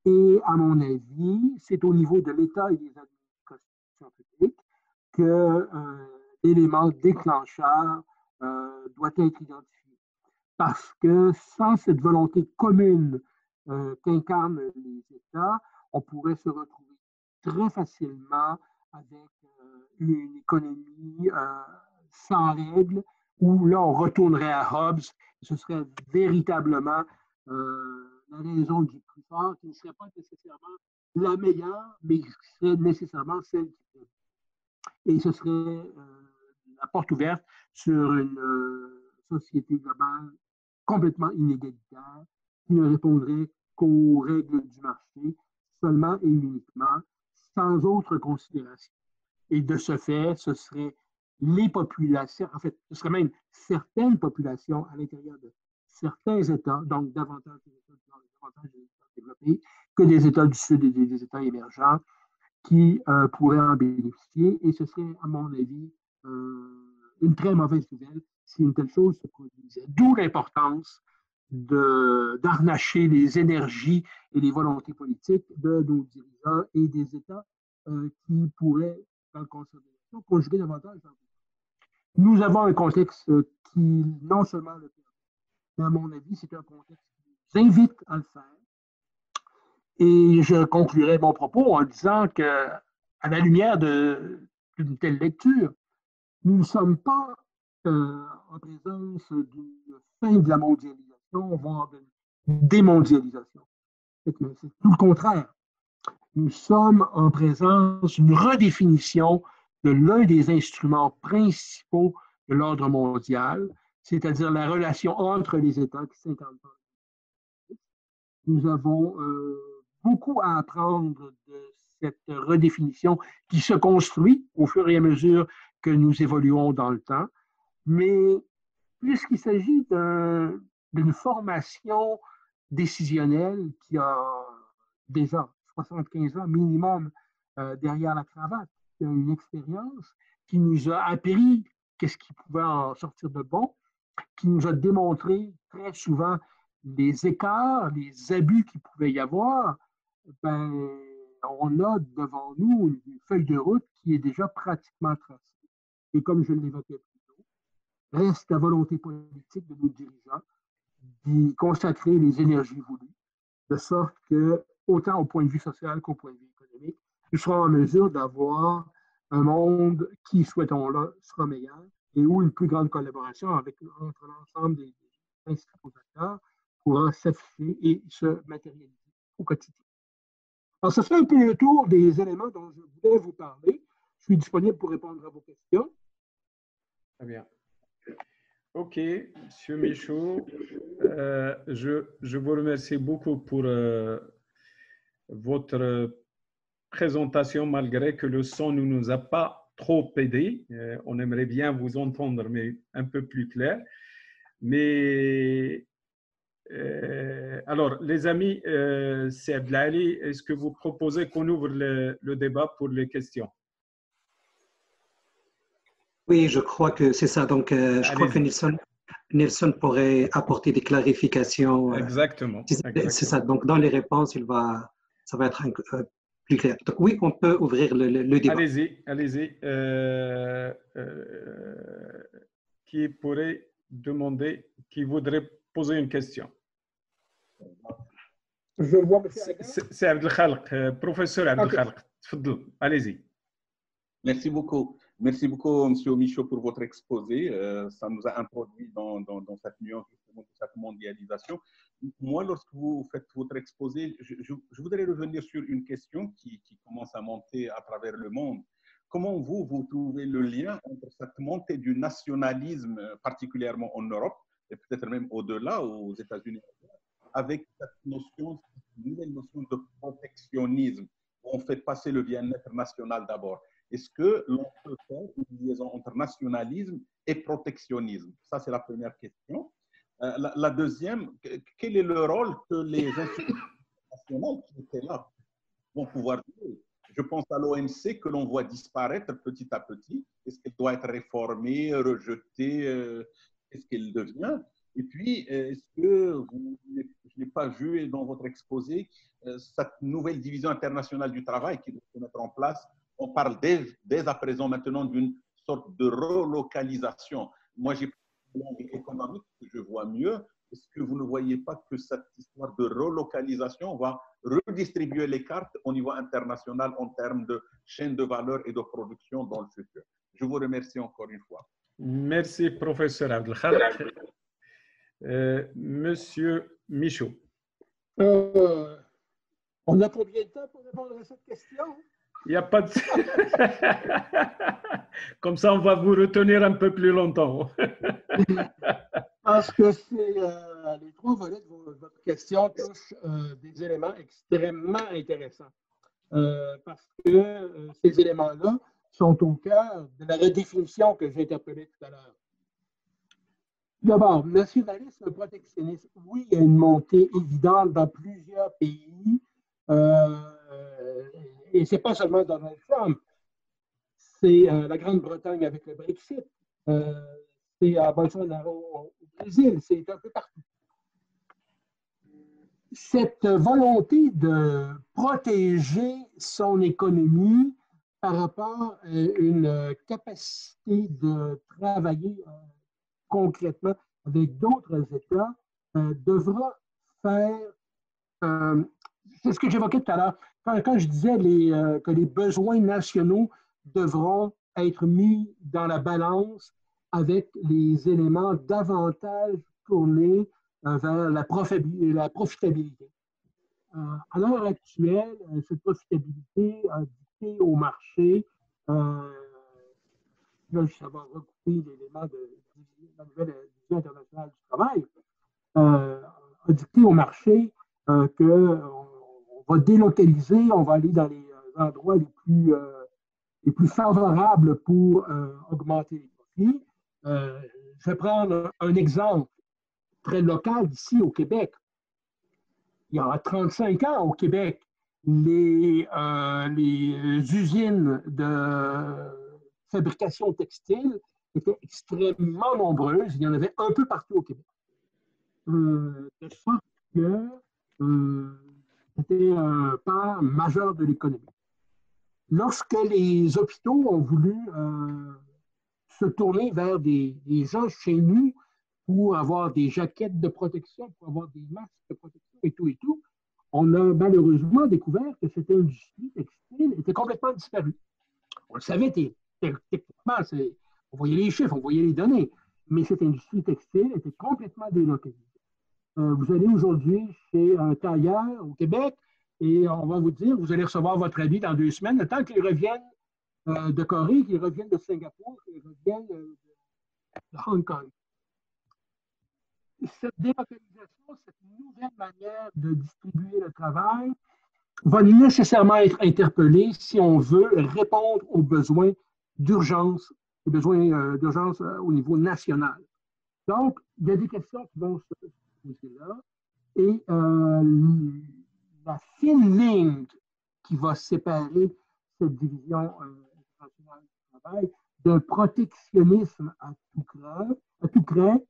Et à mon avis, c'est au niveau de l'État et des administrations publiques que l'élément déclencheur doit être identifié. Parce que sans cette volonté commune qu'incarnent les États, on pourrait se retrouver très facilement avec une économie sans règles, où là, on retournerait à Hobbes, et ce serait véritablement la raison du plus fort, qui ne serait pas nécessairement la meilleure, mais qui serait nécessairement celle qui peut. Et ce serait la porte ouverte sur une société globale complètement inégalitaire, qui ne répondrait qu'aux règles du marché, seulement et uniquement, sans autre considération. Et de ce fait, ce serait les populations, en fait, ce serait même certaines populations à l'intérieur de certains États, donc davantage des États du Nord et davantage des États développés, que des États du Sud et des États émergents qui pourraient en bénéficier. Et ce serait, à mon avis, une très mauvaise nouvelle si une telle chose se produisait. D'où l'importance d'harnacher les énergies et les volontés politiques de nos dirigeants et des États qui pourraient, dans le consolidation, conjuguer davantage. Nous avons un contexte qui, non seulement le permet, mais à mon avis, c'est un contexte qui nous invite à le faire. Et je conclurai mon propos en disant que, à la lumière d'une telle lecture, nous ne sommes pas en présence d'une fin de la mondialisation, voire d'une démondialisation. C'est tout le contraire. Nous sommes en présence d'une redéfinition de l'un des instruments principaux de l'ordre mondial, c'est-à-dire la relation entre les États qui s'incarnent. Nous avons beaucoup à apprendre de cette redéfinition qui se construit au fur et à mesure que nous évoluons dans le temps. Mais puisqu'il s'agit d'une formation décisionnelle qui a déjà 75 ans minimum derrière la cravate, qui a une expérience qui nous a appris qu'est-ce qui pouvait en sortir de bon, qui nous a démontré très souvent les écarts, les abus qu'il pouvait y avoir, ben, on a devant nous une feuille de route qui est déjà pratiquement tracée. Et comme je l'évoquais plus tôt, reste la volonté politique de nos dirigeants d'y consacrer les énergies voulues, de sorte que, autant au point de vue social qu'au point de vue économique, nous serons en mesure d'avoir un monde qui, souhaitons-le, sera meilleur et où une plus grande collaboration entre l'ensemble des principaux acteurs pourra s'afficher et se matérialiser. au quotidien. Alors, ce serait un peu le tour des éléments dont je voulais vous parler. Je suis disponible pour répondre à vos questions. Très bien. OK, Monsieur Michaud, je vous remercie beaucoup pour votre présentation, malgré que le son ne nous a pas trop aidé. On aimerait bien vous entendre, mais un peu plus clair. Mais alors, les amis, c'est Abdelali, est-ce que vous proposez qu'on ouvre le débat pour les questions? Oui, je crois que c'est ça. Donc, je crois que Nelson pourrait apporter des clarifications. Exactement. C'est ça. Donc, dans les réponses, ça va être plus clair. Donc, oui, on peut ouvrir le débat. Allez-y, allez-y. Qui pourrait demander, qui voudrait poser une question? Je vois M. C'est Abdelkhalq, professeur Abdelkhalq. Allez-y. Merci beaucoup. Merci beaucoup, M. Michaud, pour votre exposé. Ça nous a introduit dans cette nuance, justement, de cette mondialisation. Moi, lorsque vous faites votre exposé, je voudrais revenir sur une question qui commence à monter à travers le monde. Comment vous trouvez le lien entre cette montée du nationalisme, particulièrement en Europe, et peut-être même au-delà, aux États-Unis, avec cette nouvelle notion de protectionnisme, où on fait passer le bien-être national d'abord? Est-ce que l'on peut faire une liaison entre nationalisme et protectionnisme? Ça, c'est la première question. La deuxième, quel est le rôle que les institutions nationales qui étaient là vont pouvoir jouer? Je pense à l'OMC que l'on voit disparaître petit à petit. Est-ce qu'elle doit être réformée, rejetée? Qu'est-ce qu'elle devient? Et puis, est-ce que je n'ai pas vu dans votre exposé cette nouvelle division internationale du travail qui doit se mettre en place? On parle dès à présent maintenant d'une sorte de relocalisation. Moi, j'ai une langue économique que je vois mieux. Est-ce que vous ne voyez pas que cette histoire de relocalisation va redistribuer les cartes au niveau international en termes de chaîne de valeur et de production dans le futur? Je vous remercie encore une fois. Merci, professeur Abdelkhalq. Monsieur Michaud. On a combien de temps pour répondre à cette question? Il n'y a pas de... Comme ça, on va vous retenir un peu plus longtemps. Parce que les trois volets de votre question touchent des éléments extrêmement intéressants. Parce que ces éléments-là sont au cœur de la redéfinition que j'ai interpellée tout à l'heure. D'abord, nationalisme, protectionnisme. Oui, il y a une montée évidente dans plusieurs pays. Et ce n'est pas seulement Donald Trump, c'est la Grande-Bretagne avec le Brexit, c'est à Bolsonaro au Brésil, c'est un peu partout. Cette volonté de protéger son économie par rapport à une capacité de travailler concrètement avec d'autres États devra faire... c'est ce que j'évoquais tout à l'heure. Quand je disais que les besoins nationaux devront être mis dans la balance avec les éléments davantage tournés vers la profitabilité. À l'heure actuelle, cette profitabilité a dicté au marché, là, ça va recouper l'élément de la nouvelle division internationale du travail, a dicté au marché qu'on va délocaliser, on va aller dans les endroits les plus favorables pour augmenter les profits. Je vais prendre un exemple très local ici au Québec. Il y a 35 ans au Québec, les usines de fabrication textile étaient extrêmement nombreuses. Il y en avait un peu partout au Québec. De sorte que c'était un part majeur de l'économie. Lorsque les hôpitaux ont voulu se tourner vers des gens chez nous pour avoir des jaquettes de protection, pour avoir des masques de protection et tout, on a malheureusement découvert que cette industrie textile était complètement disparue. On le savait techniquement, on voyait les chiffres, on voyait les données, mais cette industrie textile était complètement délocalisée. Vous allez aujourd'hui chez un tailleur au Québec, et on va vous dire, vous allez recevoir votre avis dans 2 semaines, le temps qu'ils reviennent de Corée, qu'ils reviennent de Singapour, qu'ils reviennent de Hong Kong. Cette délocalisation, cette nouvelle manière de distribuer le travail va nécessairement être interpellée si on veut répondre aux besoins d'urgence, aux besoins d'urgence au niveau national. Donc, il y a des questions qui vont se poser là. Et la fine ligne qui va séparer cette division internationale du travail d'un protectionnisme à tout craint,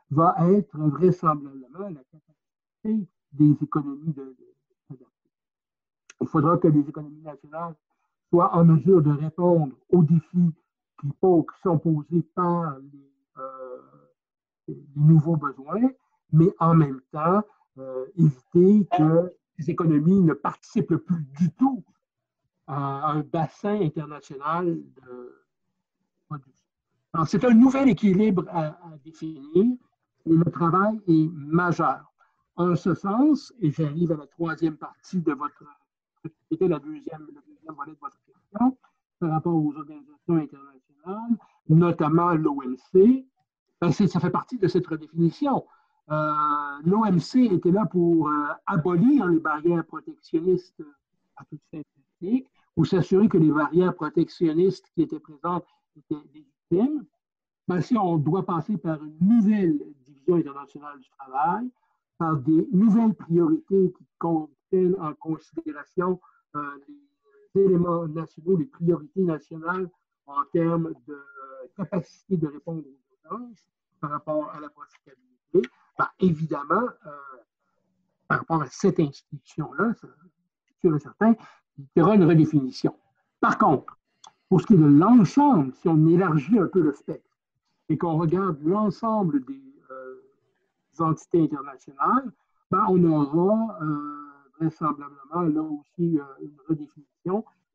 va être vraisemblablement la capacité des économies de s'adapter. Il faudra que les économies nationales soient en mesure de répondre aux défis qui sont posés par les nouveaux besoins, mais en même temps, éviter que les économies ne participent plus du tout à un bassin international de production. Alors, c'est un nouvel équilibre à définir et le travail est majeur. En ce sens, et j'arrive à la troisième partie de votre, c'était le deuxième volet de votre question, par rapport aux organisations internationales, notamment l'OMC, ben ça fait partie de cette redéfinition. L'OMC était là pour abolir les barrières protectionnistes à toute fin pratique, ou s'assurer que les barrières protectionnistes qui étaient présentes étaient légitimes. Ben, si on doit passer par une nouvelle division internationale du travail, par des nouvelles priorités qui prennent en considération les éléments nationaux, les priorités nationales en termes de capacité de répondre aux urgences par rapport à la profitabilité, ben, évidemment, par rapport à cette institution-là, c'est sûr et certain, il y aura une redéfinition. Par contre, pour ce qui est de l'ensemble, si on élargit un peu le spectre et qu'on regarde l'ensemble des entités internationales, ben, on aura vraisemblablement là aussi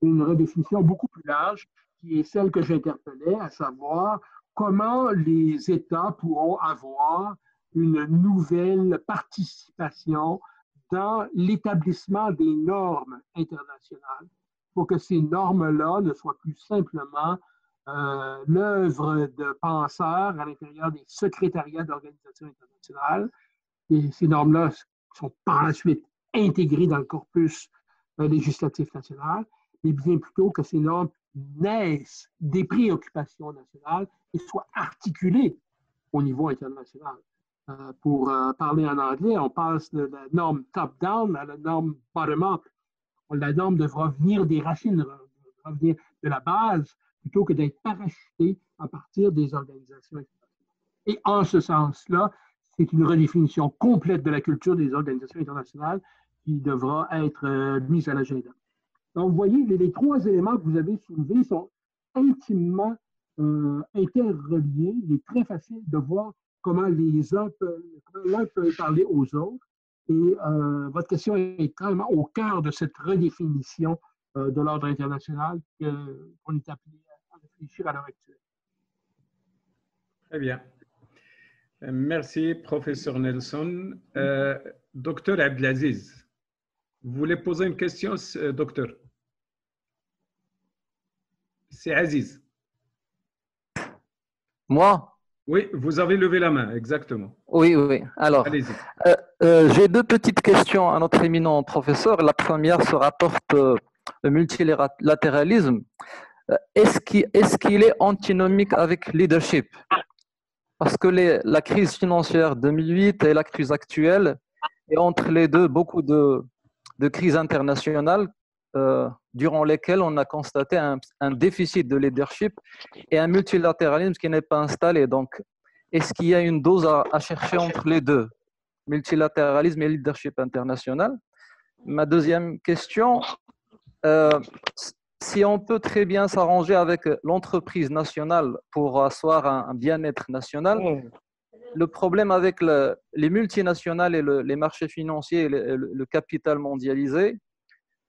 une redéfinition beaucoup plus large, qui est celle que j'interpellais, à savoir comment les États pourront avoir une nouvelle participation dans l'établissement des normes internationales pour que ces normes-là ne soient plus simplement l'œuvre de penseurs à l'intérieur des secrétariats d'organisations internationales. Et ces normes-là sont par la suite intégrées dans le corpus législatif national, mais bien plutôt que ces normes naissent des préoccupations nationales et soient articulées au niveau international. Pour parler en anglais, on passe de la norme top-down à la norme bottom-up. La norme devra venir des racines, devra venir de la base, plutôt que d'être parachutée à partir des organisations internationales. Et en ce sens-là, c'est une redéfinition complète de la culture des organisations internationales qui devra être mise à l'agenda. Donc, vous voyez, les 3 éléments que vous avez soulevés sont intimement interreliés. Il est très facile de voir comment l'un peut parler aux autres. Et votre question est vraiment au cœur de cette redéfinition de l'ordre international qu'on est appelé à réfléchir à l'heure actuelle. Très bien. Merci, professeur Nelson. Docteur Abdelaziz, vous voulez poser une question, docteur? C'est Aziz. Moi? Oui, vous avez levé la main, exactement. Oui, oui. Alors, j'ai 2 petites questions à notre éminent professeur. La première se rapporte au multilatéralisme. Est-ce qu'il est antinomique avec leadership? Parce que la crise financière 2008 et la crise actuelle, et entre les deux, beaucoup de crises internationales durant lesquelles on a constaté un déficit de leadership et un multilatéralisme qui n'est pas installé. Donc, est-ce qu'il y a une dose à chercher entre les deux, multilatéralisme et leadership international? Ma deuxième question, si on peut très bien s'arranger avec l'entreprise nationale pour asseoir un bien-être national, le problème avec les multinationales et les marchés financiers et le capital mondialisé,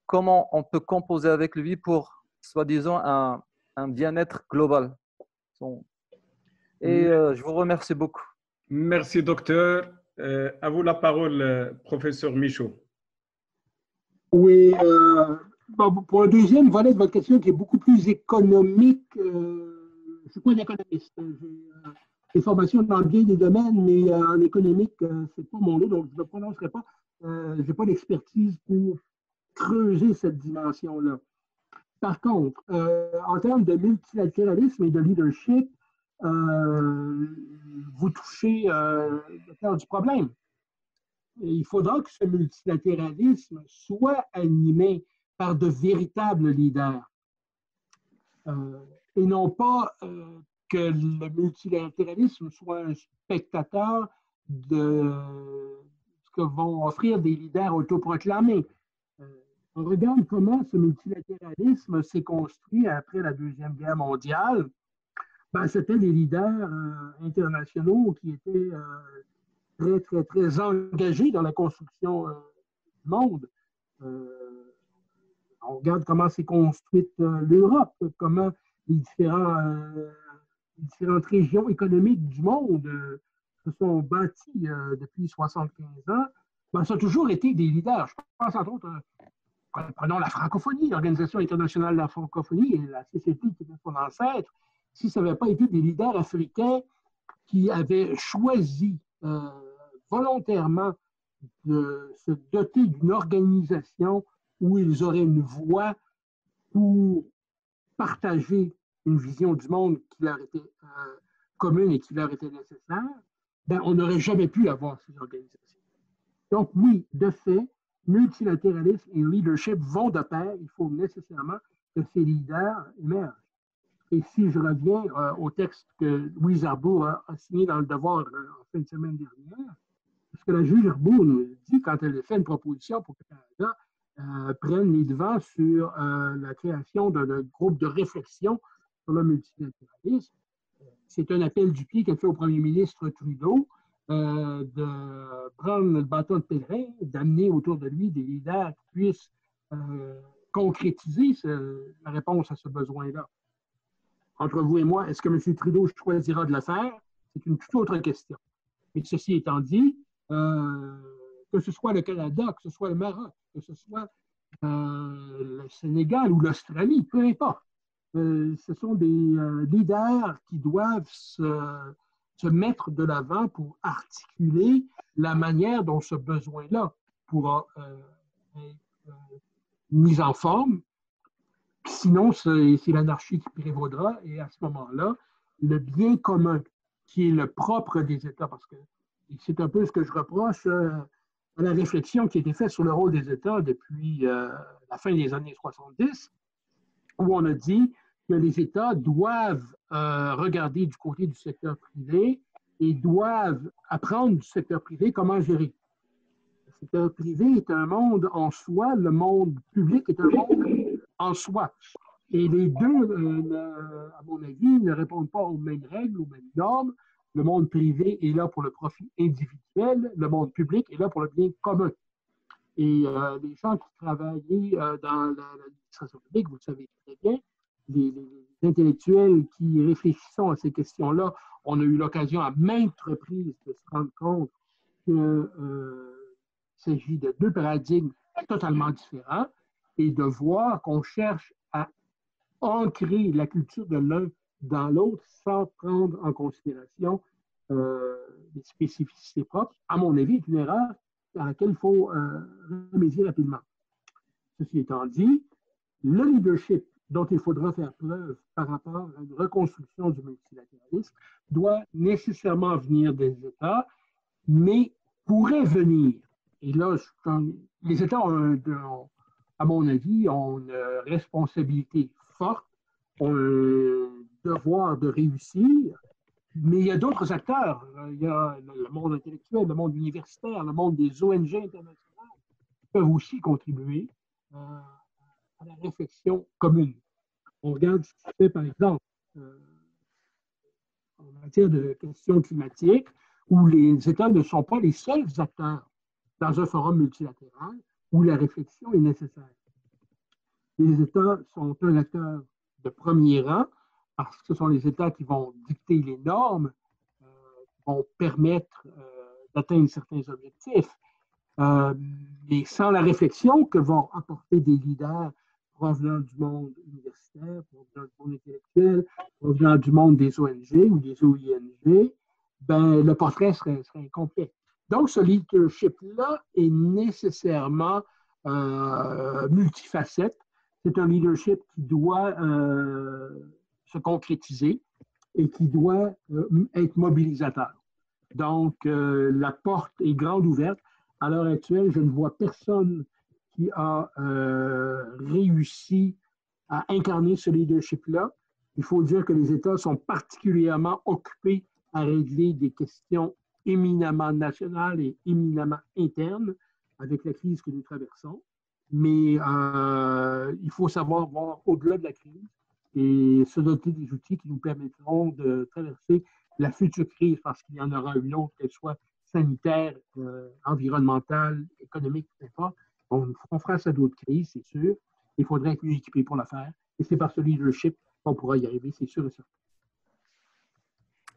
comment on peut composer avec lui pour, soi-disant, un bien-être global? Et je vous remercie beaucoup. Merci, docteur. À vous la parole, professeur Michaud. Oui, pour un deuxième volet de votre question qui est beaucoup plus économique, je ne suis pas un économiste. J'ai des formations dans bien des domaines, mais en économique, ce n'est pas mon lot, donc je ne le prononcerai pas. Je n'ai pas d'expertise pour creuser cette dimension-là. Par contre, en termes de multilatéralisme et de leadership, vous touchez le cœur du problème. Il faudra que ce multilatéralisme soit animé par de véritables leaders et non pas que le multilatéralisme soit un spectateur de ce que vont offrir des leaders autoproclamés. On regarde comment ce multilatéralisme s'est construit après la Deuxième Guerre mondiale. Ben, c'était des leaders internationaux qui étaient très, très, très engagés dans la construction du monde. On regarde comment s'est construite l'Europe, comment les différentes régions économiques du monde se sont bâties depuis 75 ans. Ben, ça a toujours été des leaders. Je pense entre autres, prenons la francophonie, l'Organisation internationale de la francophonie et la CCP qui était son ancêtre. Si ça n'avait pas été des leaders africains qui avaient choisi volontairement de se doter d'une organisation où ils auraient une voix pour partager une vision du monde qui leur était commune et qui leur était nécessaire, ben, on n'aurait jamais pu avoir ces organisations. Donc oui, de fait, multilatéralisme et leadership vont de pair. Il faut nécessairement que ces leaders émergent. Et si je reviens au texte que Louise Arbour a signé dans Le Devoir en fin de semaine dernière, ce que la juge Arbour nous dit quand elle fait une proposition pour que le Canada prenne les devants sur la création d'un groupe de réflexion sur le multilatéralisme, c'est un appel du pied qu'elle fait au premier ministre Trudeau de prendre le bâton de pèlerin, d'amener autour de lui des leaders qui puissent concrétiser la réponse à ce besoin-là. Entre vous et moi, est-ce que M. Trudeau choisira de le faire? C'est une toute autre question. Mais ceci étant dit, que ce soit le Canada, que ce soit le Maroc, que ce soit le Sénégal ou l'Australie, peu importe, ce sont des leaders qui doivent se mettre de l'avant pour articuler la manière dont ce besoin-là pourra être mis en forme. Sinon, c'est l'anarchie qui prévaudra et à ce moment-là, le bien commun qui est le propre des États, parce que c'est un peu ce que je reproche à la réflexion qui a été faite sur le rôle des États depuis la fin des années 70, où on a dit que les États doivent regarder du côté du secteur privé et doivent apprendre du secteur privé comment gérer. Le secteur privé est un monde en soi, le monde public est un monde en soi. Et les deux, à mon avis, ne répondent pas aux mêmes règles, aux mêmes normes. Le monde privé est là pour le profit individuel, le monde public est là pour le bien commun. Et les gens qui travaillaient dans l'administration publique, vous le savez très bien, les intellectuels qui réfléchissent à ces questions-là, on a eu l'occasion à maintes reprises de se rendre compte qu'il s'agit de deux paradigmes totalement différents et de voir qu'on cherche à ancrer la culture de l'un dans l'autre sans prendre en considération les spécificités propres, à mon avis, est une erreur à laquelle il faut remédier rapidement. Ceci étant dit, le leadership dont il faudra faire preuve par rapport à une reconstruction du multilatéralisme doit nécessairement venir des États, mais pourrait venir, et là, les États ont, à mon avis, ont une responsabilité forte, ont un devoir de réussir, mais il y a d'autres acteurs. Il y a le monde intellectuel, le monde universitaire, le monde des ONG internationales qui peuvent aussi contribuer à la réflexion commune. On regarde ce qui se fait, par exemple, en matière de questions climatiques, où les États ne sont pas les seuls acteurs dans un forum multilatéral où la réflexion est nécessaire. Les États sont un acteur de premier rang parce que ce sont les États qui vont dicter les normes, qui vont permettre d'atteindre certains objectifs. mais sans la réflexion que vont apporter des leaders provenant du monde universitaire, provenant du monde intellectuel, provenant du monde des ONG ou des OING, ben, le portrait serait incomplet. Donc, ce leadership-là est nécessairement multifacette. C'est un leadership qui doit se concrétiser et qui doit être mobilisateur. Donc, la porte est grande ouverte. À l'heure actuelle, je ne vois personne qui a réussi à incarner ce leadership-là. Il faut dire que les États sont particulièrement occupés à régler des questions éminemment nationales et éminemment internes avec la crise que nous traversons. Mais il faut savoir voir au-delà de la crise et se doter des outils qui nous permettront de traverser la future crise, parce qu'il y en aura une autre, qu'elle soit sanitaire, environnementale, économique, peu importe. On fera ça d'autres crises, c'est sûr. Il faudrait être mieux équipé pour le faire. Et c'est par ce leadership qu'on pourra y arriver, c'est sûr et certain.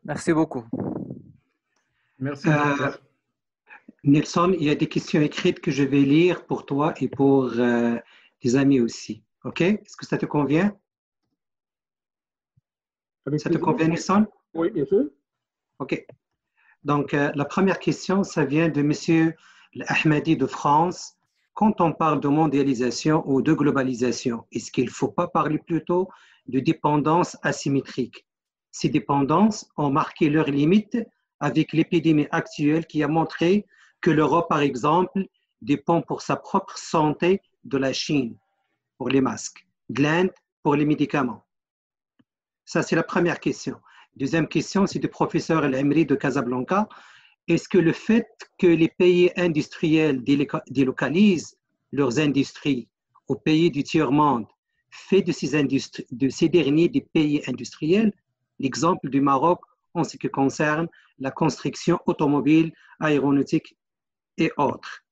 Merci beaucoup. Merci. Nelson, il y a des questions écrites que je vais lire pour toi et pour les amis aussi. OK? Est-ce que ça te convient? Ça te convient, Nelson? Oui, bien sûr. OK. Donc, la première question, ça vient de M. Ahmadi de France. Quand on parle de mondialisation ou de globalisation, est-ce qu'il ne faut pas parler plutôt de dépendance asymétrique? Ces dépendances ont marqué leurs limites avec l'épidémie actuelle qui a montré que l'Europe, par exemple, dépend pour sa propre santé de la Chine pour les masques, de l'Inde pour les médicaments. Ça, c'est la première question. Deuxième question, c'est du professeur El-Amri de Casablanca. Est-ce que le fait que les pays industriels délocalisent leurs industries aux pays du tiers-monde fait de ces derniers des pays industriels? L'exemple du Maroc en ce qui concerne la construction automobile, aéronautique et autres.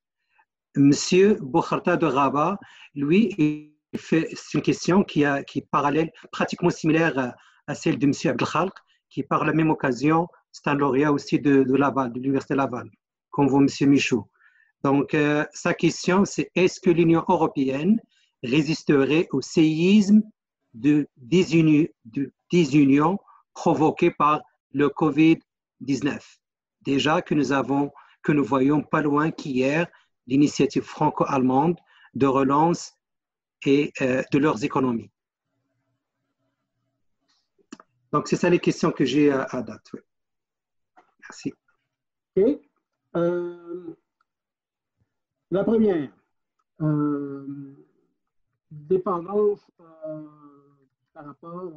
Monsieur Boucharta de Rabat, lui, c'est une question qui est parallèle, pratiquement similaire à celle de monsieur Abdelkhalq, qui par la même occasion, c'est un lauréat aussi de Laval, de l'Université Laval, comme vous, monsieur Michaud. Donc, sa question, c'est est-ce que l'Union européenne résisterait au séisme de désunion provoqué par le Covid-19? Déjà que nous voyons pas loin qu'hier l'initiative franco-allemande de relance et de leurs économies. Donc, c'est ça les questions que j'ai à date. Oui. Merci. OK. La première, dépendance par rapport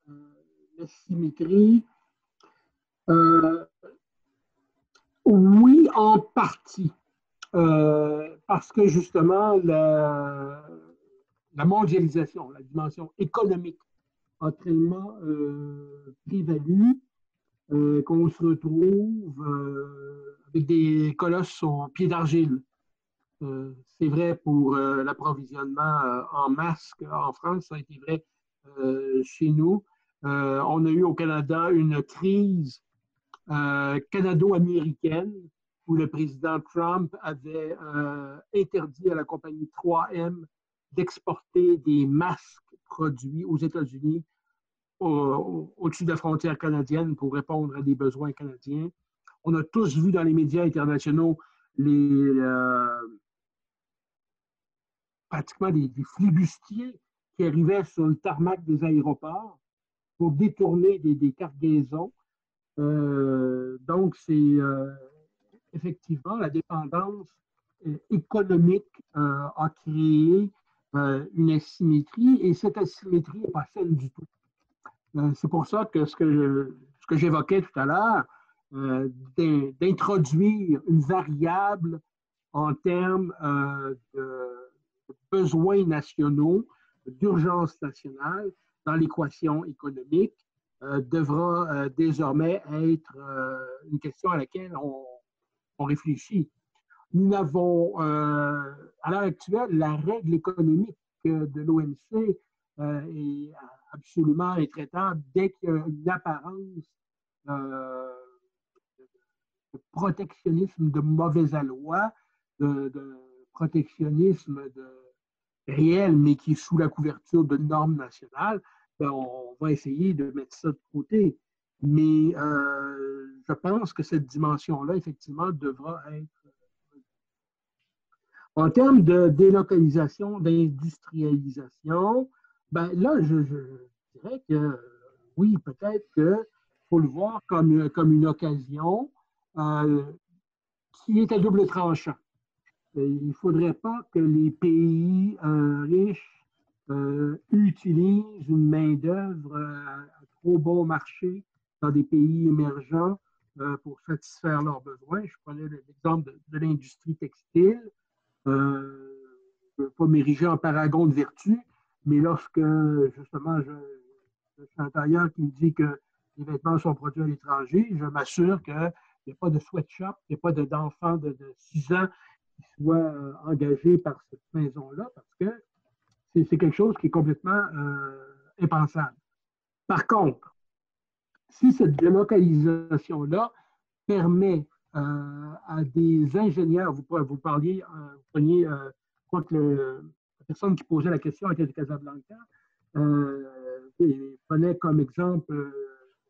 à la symétrie. Oui, en partie. Parce que justement, la mondialisation, la dimension économique a tellement prévalu qu'on se retrouve avec des colosses au pied d'argile. C'est vrai pour l'approvisionnement en masques en France, ça a été vrai chez nous. On a eu au Canada une crise canado-américaine où le président Trump avait interdit à la compagnie 3M d'exporter des masques produits aux États-Unis au-dessus de la frontière canadienne pour répondre à des besoins canadiens. On a tous vu dans les médias internationaux pratiquement des flibustiers qui arrivaient sur le tarmac des aéroports pour détourner des cargaisons. Donc, c'est effectivement la dépendance économique a créé une asymétrie et cette asymétrie n'est pas saine du tout. C'est pour ça que ce que j'évoquais tout à l'heure, d'introduire une variable en termes de besoins nationaux, d'urgence nationale dans l'équation économique, devra désormais être une question à laquelle on réfléchit. Nous n'avons, à l'heure actuelle, la règle économique de l'OMC est absolument intraitable dès qu'il y a une apparence de protectionnisme de mauvais aloi. de protectionnisme réel, mais qui est sous la couverture de normes nationales, ben, on va essayer de mettre ça de côté. Mais je pense que cette dimension-là, effectivement, devra être. En termes de délocalisation, d'industrialisation, ben là, je dirais que oui, peut-être qu'il faut le voir comme une occasion qui est à double tranchant. Il ne faudrait pas que les pays riches utilisent une main-d'œuvre à trop bon marché dans des pays émergents pour satisfaire leurs besoins. Je prenais l'exemple de l'industrie textile. Je ne veux pas m'ériger en paragon de vertu, mais lorsque, justement, je suis un tailleur qui me dit que les vêtements sont produits à l'étranger, je m'assure qu'il n'y a pas de sweatshop, il n'y a pas d'enfant de 6 ans qui soit engagé par cette maison-là, parce que c'est quelque chose qui est complètement impensable. Par contre, si cette délocalisation-là permet à des ingénieurs, vous preniez, je crois que la personne qui posait la question était de Casablanca, prenait comme exemple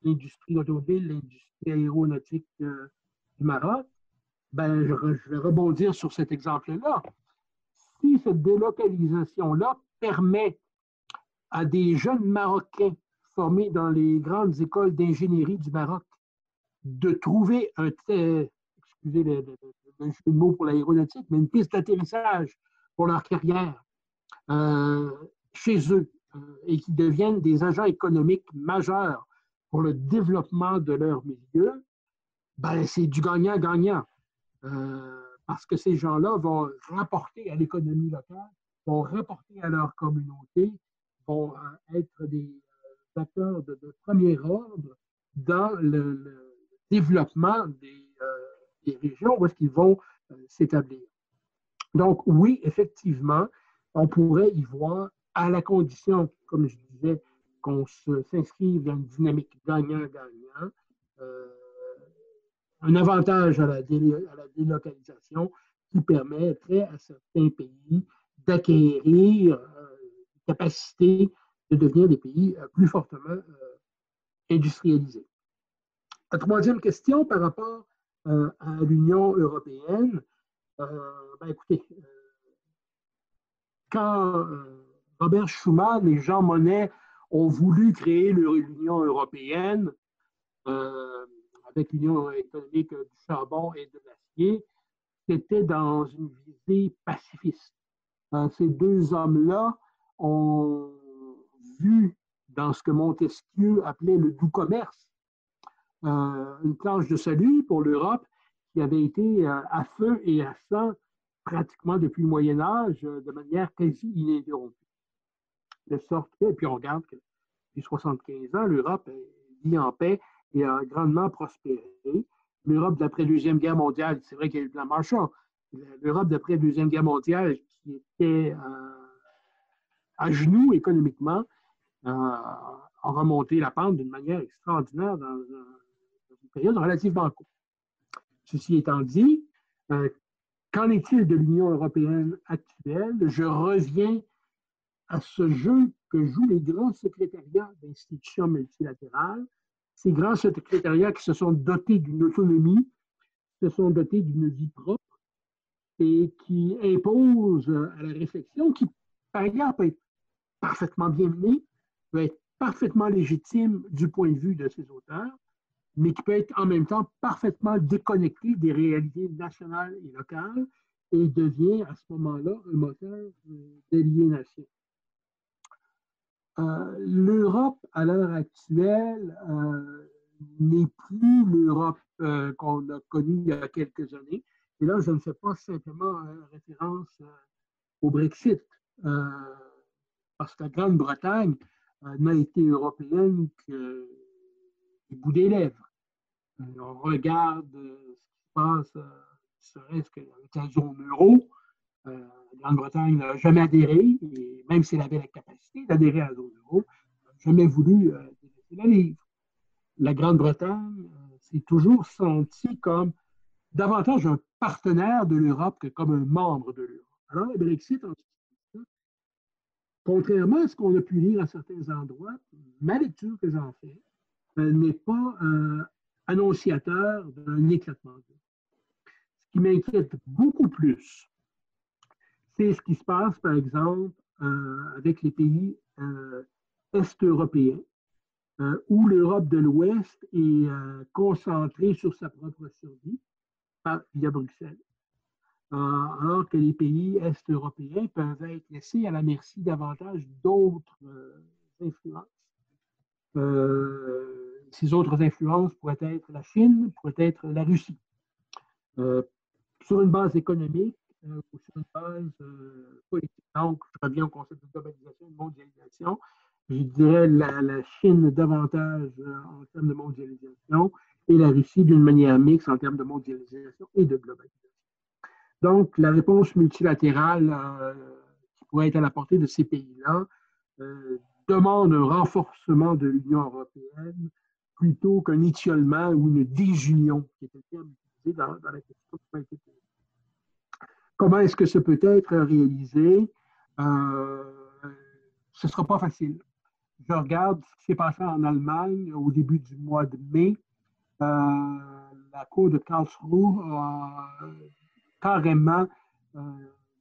l'industrie automobile, l'industrie aéronautique du Maroc, ben, je vais rebondir sur cet exemple-là. Si cette délocalisation-là permet à des jeunes Marocains formés dans les grandes écoles d'ingénierie du Maroc de trouver excusez le jeu de mots pour l'aéronautique, mais une piste d'atterrissage pour leur carrière chez eux et qui deviennent des agents économiques majeurs pour le développement de leur milieu, ben, c'est du gagnant-gagnant. Parce que ces gens-là vont rapporter à l'économie locale, vont rapporter à leur communauté, vont être des acteurs de premier ordre dans le développement des régions où est-ce qu'ils vont s'établir. Donc, oui, effectivement, on pourrait y voir, à la condition, comme je disais, qu'on s'inscrive dans une dynamique gagnant-gagnant, un avantage à la délocalisation qui permettrait à certains pays d'acquérir une capacité de devenir des pays plus fortement industrialisés. La troisième question par rapport à l'Union européenne, ben écoutez, quand Robert Schuman et Jean Monnet ont voulu créer l'Union européenne, avec l'Union économique du charbon et de l'acier, c'était dans une visée pacifiste. Ces deux hommes-là ont vu dans ce que Montesquieu appelait le doux commerce, une planche de salut pour l'Europe qui avait été à feu et à sang pratiquement depuis le Moyen Âge de manière quasi ininterrompue. De sorte que, et puis on regarde que depuis 75 ans, l'Europe vit en paix et a grandement prospéré. L'Europe d'après la Deuxième Guerre mondiale, c'est vrai qu'il y a eu le plan Marshall, l'Europe d'après la Deuxième Guerre mondiale qui était à genoux économiquement, a remonté la pente d'une manière extraordinaire dans une période relativement courte. Ceci étant dit, qu'en est-il de l'Union européenne actuelle? Je reviens à ce jeu que jouent les grands secrétariats d'institutions multilatérales, ces grands secrétariats qui se sont dotés d'une autonomie, qui se sont dotés d'une vie propre et qui imposent à la réflexion, qui par ailleurs peut être parfaitement bien menée, peut être parfaitement légitime du point de vue de ses auteurs, mais qui peut être en même temps parfaitement déconnecté des réalités nationales et locales et devient à ce moment-là un moteur d'aliénation. L'Europe, à l'heure actuelle, n'est plus l'Europe qu'on a connue il y a quelques années. Et là, je ne fais pas simplement référence au Brexit, parce que la Grande-Bretagne n'a été européenne que du bout des lèvres. On regarde ce qui se passe, serait-ce qu'avec la zone euro, la Grande-Bretagne n'a jamais adhéré, et même si elle avait la capacité d'adhérer à la zone euro, n'a jamais voulu délaisser la livre. La Grande-Bretagne s'est toujours sentie comme davantage un partenaire de l'Europe que comme un membre de l'Europe. Alors, le Brexit, contrairement à ce qu'on a pu lire à certains endroits, ma lecture que j'en fais n'est pas annonciateur d'un éclatement de l'Europe. Ce qui m'inquiète beaucoup plus, c'est ce qui se passe, par exemple, avec les pays est-européens, où l'Europe de l'Ouest est concentrée sur sa propre survie via Bruxelles, alors que les pays est-européens peuvent être laissés à la merci davantage d'autres influences. Ces autres influences pourraient être la Chine, pourraient être la Russie. Sur une base économique ou sur une base politique. Donc, je reviens au concept de globalisation et de mondialisation. Je dirais la Chine davantage en termes de mondialisation et la Russie d'une manière mixte en termes de mondialisation et de globalisation. Donc, la réponse multilatérale qui pourrait être à la portée de ces pays-là demande un renforcement de l'Union européenne plutôt qu'un étiolement ou une désunion, qui est le terme utilisé dans la question qui m'a été posée. Comment est-ce que ça peut être réalisé? Ce ne sera pas facile. Je regarde ce qui s'est passé en Allemagne au début du mois de mai. La Cour de Karlsruhe a carrément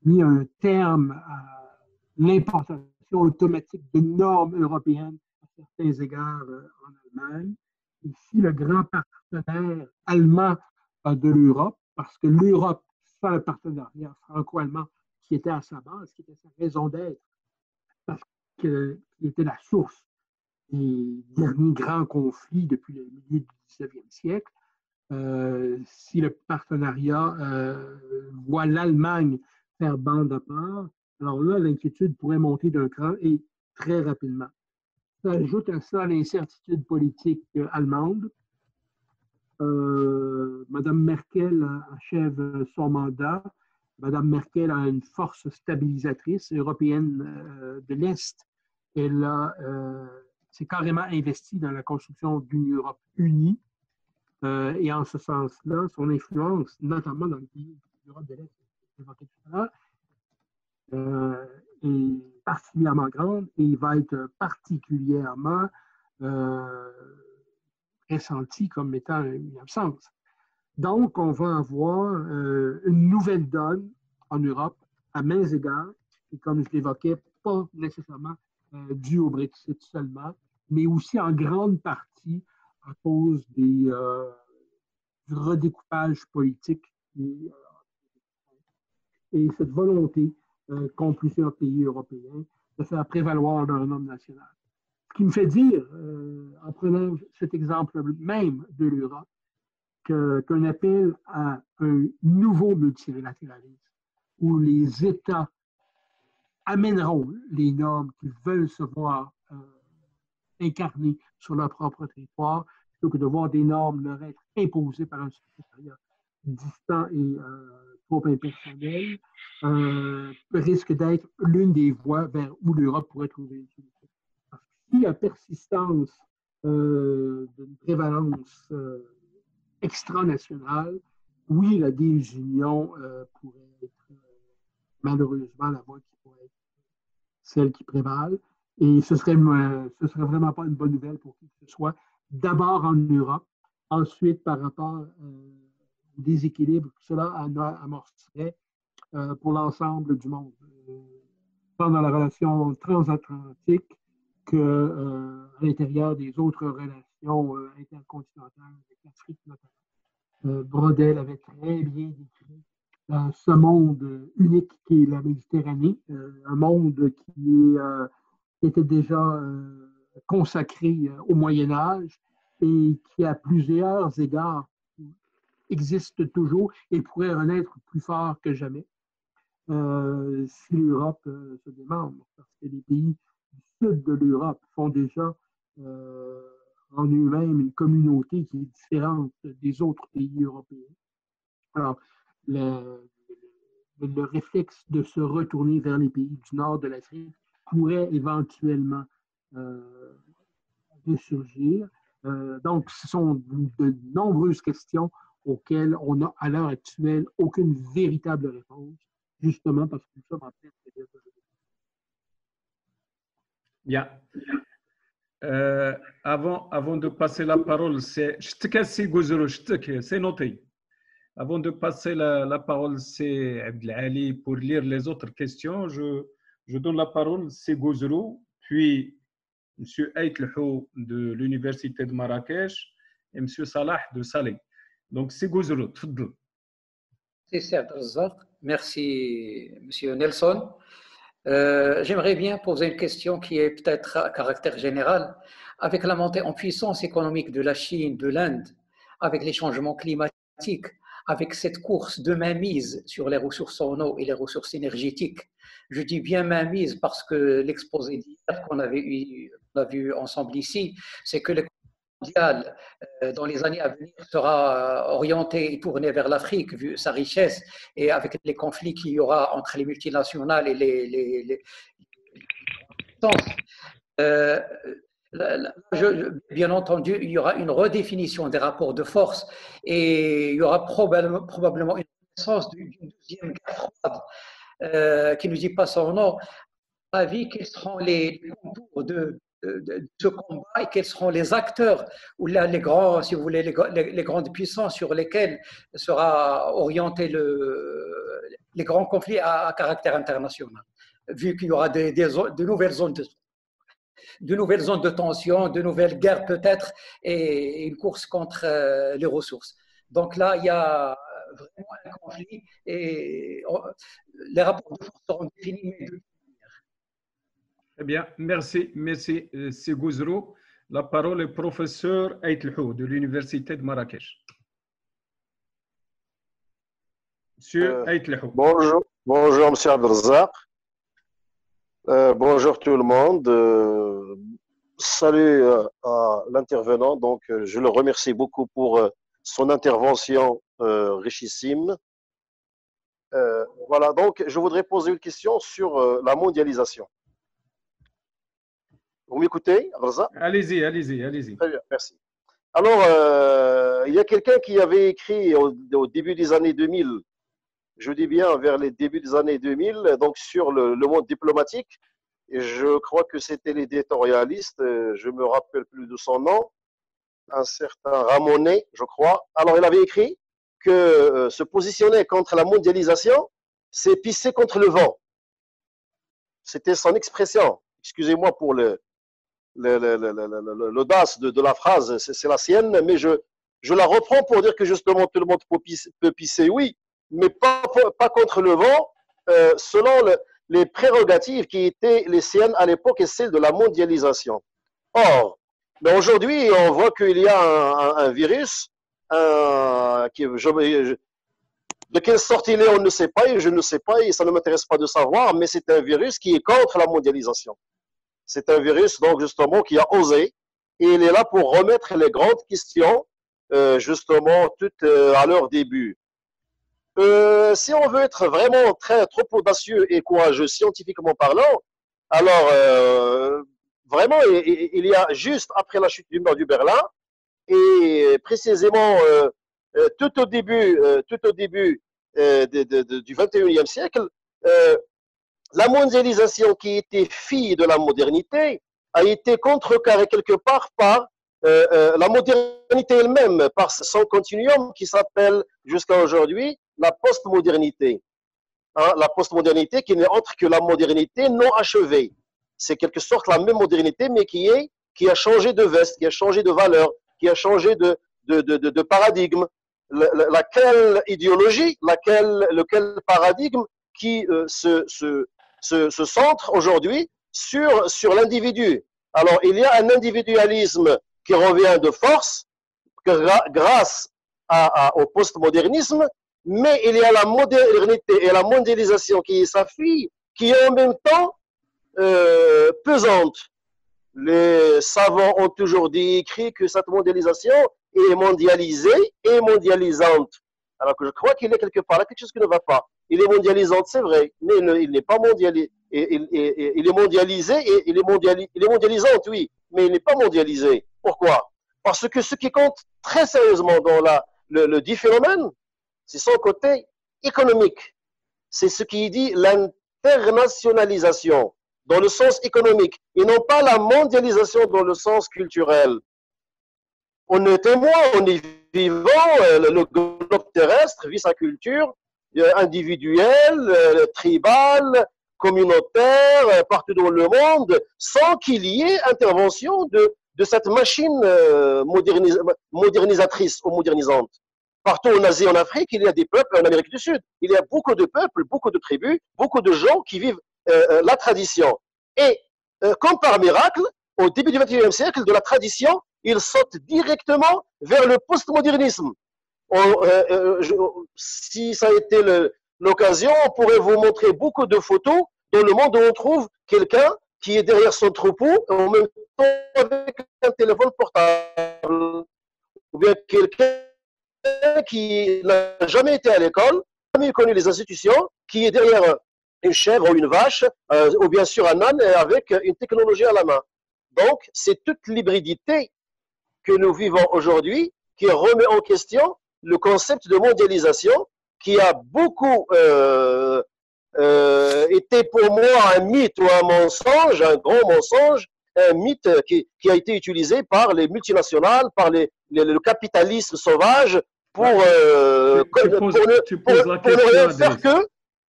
mis un terme à l'importation automatique de normes européennes à certains égards en Allemagne. Ici, le grand partenaire allemand de l'Europe, parce que l'Europe, sans le partenariat franco-allemand qui était à sa base, qui était sa raison d'être, parce qu'il était la source des derniers grands conflits depuis le milieu du 19e siècle, si le partenariat voit l'Allemagne faire bande à part, alors là, l'inquiétude pourrait monter d'un cran et très rapidement. Ça ajoute à ça l'incertitude politique allemande. Madame Merkel achève son mandat. Madame Merkel a une force stabilisatrice européenne de l'Est. Elle s'est carrément investie dans la construction d'une Europe unie. Et en ce sens-là, son influence, notamment dans les pays de l'Europe de l'Est, évoqué tout à l'heure, est particulièrement grande et va être particulièrement ressenti comme étant une absence. Donc, on va avoir une nouvelle donne en Europe à mains égards, et comme je l'évoquais, pas nécessairement dû au Brexit seulement, mais aussi en grande partie à cause du redécoupage politique et cette volonté qu'ont plusieurs pays européens de faire prévaloir leur norme nationale. Ce qui me fait dire, en prenant cet exemple même de l'Europe, qu'un appel à un nouveau multilatéralisme où les États amèneront les normes qu'ils veulent se voir incarnées sur leur propre territoire, plutôt que de voir des normes leur être imposées par un secrétariat distant et trop impersonnel, risque d'être l'une des voies vers où l'Europe pourrait trouver une solution. Parce que s'il y a persistance d'une prévalence extranationale, oui, la désunion pourrait être malheureusement la voie qui pourrait être celle qui prévale. Et ce serait vraiment pas une bonne nouvelle pour qui que ce soit. D'abord en Europe, ensuite par rapport au déséquilibre que cela amorcerait pour l'ensemble du monde, tant dans la relation transatlantique qu'à l'intérieur des autres relations intercontinentales avec l'Afrique notamment. Brodel avait très bien décrit ce monde unique qui est la Méditerranée, un monde qui était déjà consacré au Moyen Âge et qui, à plusieurs égards, existe toujours et pourrait renaître plus fort que jamais si l'Europe se démembre. Parce que les pays du sud de l'Europe font déjà en eux-mêmes une communauté qui est différente des autres pays européens. Alors, le réflexe de se retourner vers les pays du nord de l'Afrique pourrait éventuellement ressurgir. Donc, ce sont de nombreuses questions auxquelles on a à l'heure actuelle aucune véritable réponse, justement parce que nous sommes en pleine période de révolution. Bien. Avant de passer la parole, c'est noté. Avant de passer la parole, c'est Abdelali pour lire les autres questions. Je donne la parole, c'est Gouzrou, puis M. Aït Lhou de l'Université de Marrakech et M. Salah de Salé. Donc, c'est Gouzrou, tfadl. Merci, M. Nelson. J'aimerais bien poser une question qui est peut-être à caractère général. Avec la montée en puissance économique de la Chine, de l'Inde, avec les changements climatiques, avec cette course de mainmise sur les ressources en eau et les ressources énergétiques, je dis bien mainmise parce que l'exposé d'hier qu'on a vu ensemble ici, c'est que l'économie mondiale dans les années à venir sera orientée et tournée vers l'Afrique vu sa richesse et avec les conflits qu'il y aura entre les multinationales et les bien entendu, il y aura une redéfinition des rapports de force et il y aura probablement une naissance d'une deuxième guerre froide qui ne dit pas son nom. À avis, quels seront les contours de ce combat et quels seront les acteurs ou là, les grands, si vous voulez, les grandes puissances sur lesquelles sera orienté les grands conflits à caractère international, vu qu'il y aura de nouvelles zones de tension, de nouvelles guerres peut-être et une course contre les ressources. Donc là, il y a vraiment un conflit et les rapports de force seront définis. Très bien, merci, c'est Gouzrou. La parole est professeur Aït Lhou de l'Université de Marrakech. Monsieur Aït Lhou. Bonjour, monsieur Abdelrazak. Bonjour tout le monde. Salut à l'intervenant. Donc, je le remercie beaucoup pour son intervention richissime. Voilà, donc je voudrais poser une question sur la mondialisation. Vous m'écoutez, Abdelrazak? Allez-y. Très bien, merci. Alors, il y a quelqu'un qui avait écrit au début des années 2000, je dis bien vers les débuts des années 2000, donc sur le monde diplomatique, et je crois que c'était l'éditorialiste, je me rappelle plus de son nom, un certain Ramonet, je crois. Alors, il avait écrit que se positionner contre la mondialisation, c'est pisser contre le vent. C'était son expression. Excusez-moi pour l'audace de la phrase, c'est la sienne, mais je la reprends pour dire que justement tout le monde peut pisser, oui, mais pas contre le vent, selon les prérogatives qui étaient les siennes à l'époque et celles de la mondialisation. Or, mais aujourd'hui, on voit qu'il y a un virus de quelle sorte il est, on ne sait pas, et je ne sais pas, et ça ne m'intéresse pas de savoir, mais c'est un virus qui est contre la mondialisation. C'est un virus, donc, justement, qui a osé, et il est là pour remettre les grandes questions, justement, toutes à leur début. Si on veut être vraiment trop audacieux et courageux, scientifiquement parlant, alors, vraiment, il y a juste après la chute du mur du Berlin, et précisément tout au début du 21e siècle, la mondialisation qui était fille de la modernité a été contrecarrée quelque part par la modernité elle-même, par son continuum qui s'appelle jusqu'à aujourd'hui la postmodernité. Hein, la postmodernité qui n'est autre que la modernité non achevée. C'est quelque sorte la même modernité, mais qui a changé de veste, qui a changé de valeur, qui a changé de paradigme. Laquelle idéologie, lequel paradigme qui se centre aujourd'hui sur l'individu. Alors, il y a un individualisme qui revient de force grâce au postmodernisme, mais il y a la modernité et la mondialisation qui est sa fille, qui est en même temps pesante. Les savants ont toujours dit, écrit que cette mondialisation est mondialisée et mondialisante. Alors que je crois qu'il y a quelque part là quelque chose qui ne va pas. Il est mondialisante, c'est vrai, mais il n'est pas mondialisé. Il est mondialisé et il est mondialisante, oui, mais il n'est pas mondialisé. Pourquoi? Parce que ce qui compte très sérieusement le dit phénomène, c'est son côté économique. C'est ce qui dit l'internationalisation dans le sens économique et non pas la mondialisation dans le sens culturel. On est témoin, on est vivant, le globe terrestre vit sa culture individuelle, tribale, communautaire, partout dans le monde, sans qu'il y ait intervention de cette machine modernisatrice ou modernisante. Partout en Asie, en Afrique, il y a des peuples, en Amérique du Sud, il y a beaucoup de peuples, beaucoup de tribus, beaucoup de gens qui vivent la tradition. Et comme par miracle, au début du XXIe siècle, de la tradition, ils sautent directement vers le postmodernisme. Si ça a été l'occasion, on pourrait vous montrer beaucoup de photos dans le monde où on trouve quelqu'un qui est derrière son troupeau, en même temps avec un téléphone portable, ou bien quelqu'un qui n'a jamais été à l'école, jamais connu les institutions, qui est derrière une chèvre ou une vache, ou bien sûr un âne, avec une technologie à la main. Donc, c'est toute l'hybridité que nous vivons aujourd'hui qui remet en question le concept de mondialisation qui a beaucoup été pour moi un mythe ou un mensonge, un grand mensonge, un mythe qui a été utilisé par les multinationales, par le capitalisme sauvage pour ne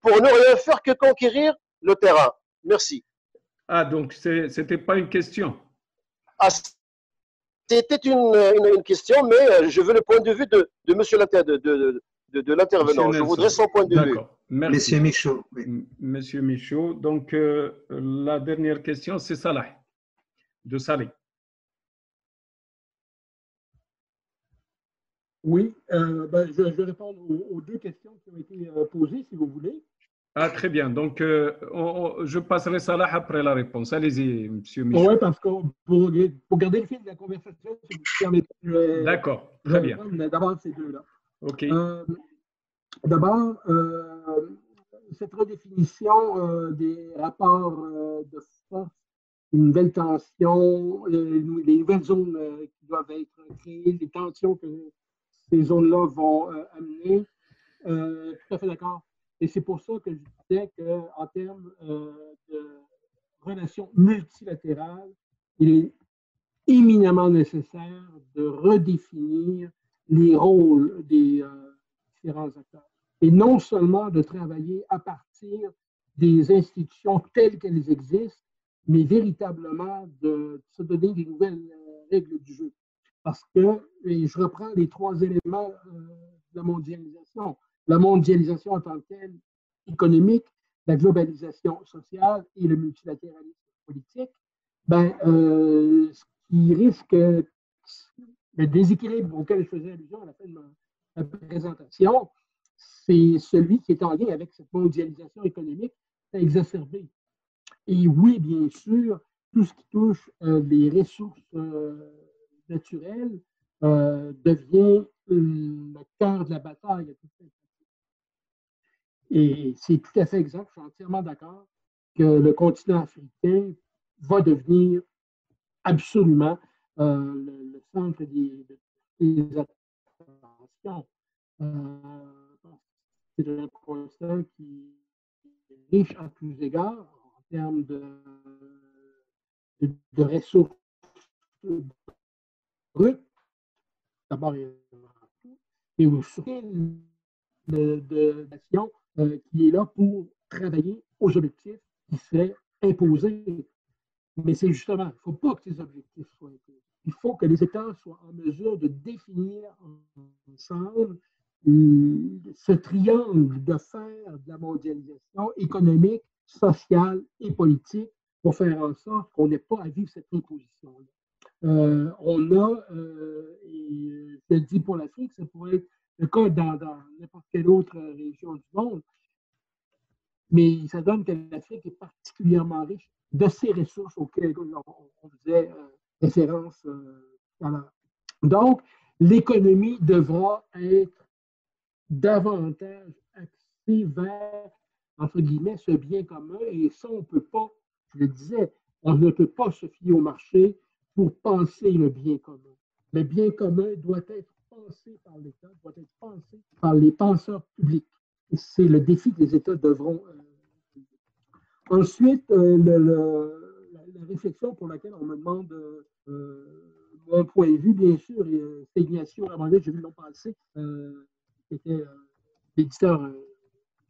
rien faire que conquérir le terrain. Merci. Ah, donc c'était pas une question. Ah, c'était une question, mais je veux le point de vue de monsieur l'intervenant. Je voudrais son point de vue. Merci. Monsieur Michaud. Oui. Monsieur Michaud. Donc, la dernière question, c'est Salah, de Salih. Oui, je vais répondre aux deux questions qui ont été posées, si vous voulez. Ah, très bien. Donc, je passerai Salah après la réponse. Allez-y, monsieur Michaud. Oui, parce que pour garder le fil de la conversation, si vous permettez, d'accord, très bien. D'abord, ces deux-là. OK. D'abord, cette redéfinition des rapports de force, une nouvelle tension, les nouvelles zones qui doivent être créées, les tensions que ces zones-là vont amener, tout à fait d'accord. Et c'est pour ça que je disais qu'en termes de relations multilatérales, il est éminemment nécessaire de redéfinir les rôles des différents acteurs. Et non seulement de travailler à partir des institutions telles qu'elles existent, mais véritablement de se donner des nouvelles règles du jeu. Parce que, et je reprends les trois éléments de la mondialisation en tant que telle, économique, la globalisation sociale et le multilatéralisme politique, ce qui risque le déséquilibre auquel je faisais allusion à la fin de ma présentation, c'est celui qui est en lien avec cette mondialisation économique exacerbée. Et oui, bien sûr, tout ce qui touche les ressources naturelles devient le cœur de la bataille. Et c'est tout à fait exact, je suis entièrement d'accord, que le continent africain va devenir absolument le centre des attentions. C'est un constat qui est riche à tous égards en termes de ressources brutes, d'abord et aussi de l'action qui est là pour travailler aux objectifs qui seraient imposés. Mais c'est justement, il ne faut pas que ces objectifs soient imposés. Il faut que les États soient en mesure de définir ensemble ce triangle de fer de la mondialisation économique, sociale et politique pour faire en sorte qu'on n'ait pas à vivre cette imposition-là. On a, et je le dis pour l'Afrique, ça pourrait être le cas dans n'importe quelle autre région du monde, mais ça donne que l'Afrique est particulièrement riche de ces ressources auxquelles on faisait référence tout à l'heure. Donc, l'économie devra être davantage axée vers, entre guillemets, ce bien commun, et ça, on ne peut pas, je le disais, on ne peut pas se fier au marché pour penser le bien commun. Le bien commun doit être pensé par l'État, doit par les penseurs publics. C'est le défi que les États devront. Ensuite, la réflexion pour laquelle on me demande mon point de vue, bien sûr, et c'est Ignacio Ramonet, j'ai vu l'an passé, qui était l'éditeur du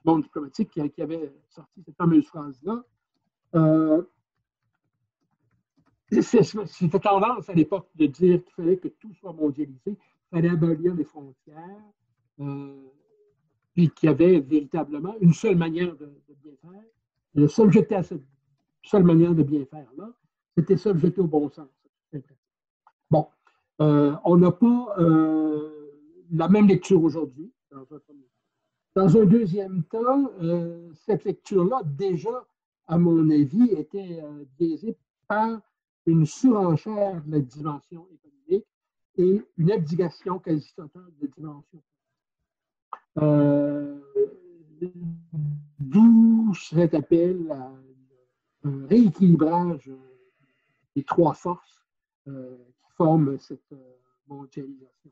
Monde diplomatique, qui avait sorti cette fameuse phrase-là. C'était tendance à l'époque de dire qu'il fallait que tout soit mondialisé, qu'il fallait abolir les frontières, puis qu'il y avait véritablement une seule manière de bien faire. Et le seul jeté à cette seule manière de bien faire là, c'était ça, jeter au bon sens. Bon, on n'a pas la même lecture aujourd'hui. Dans un deuxième temps, cette lecture-là, déjà, à mon avis, était biaisée par une surenchère de la dimension économique et une abdication quasi totale de la dimension. D'où cet appel à un rééquilibrage des trois forces qui forment cette mondialisation.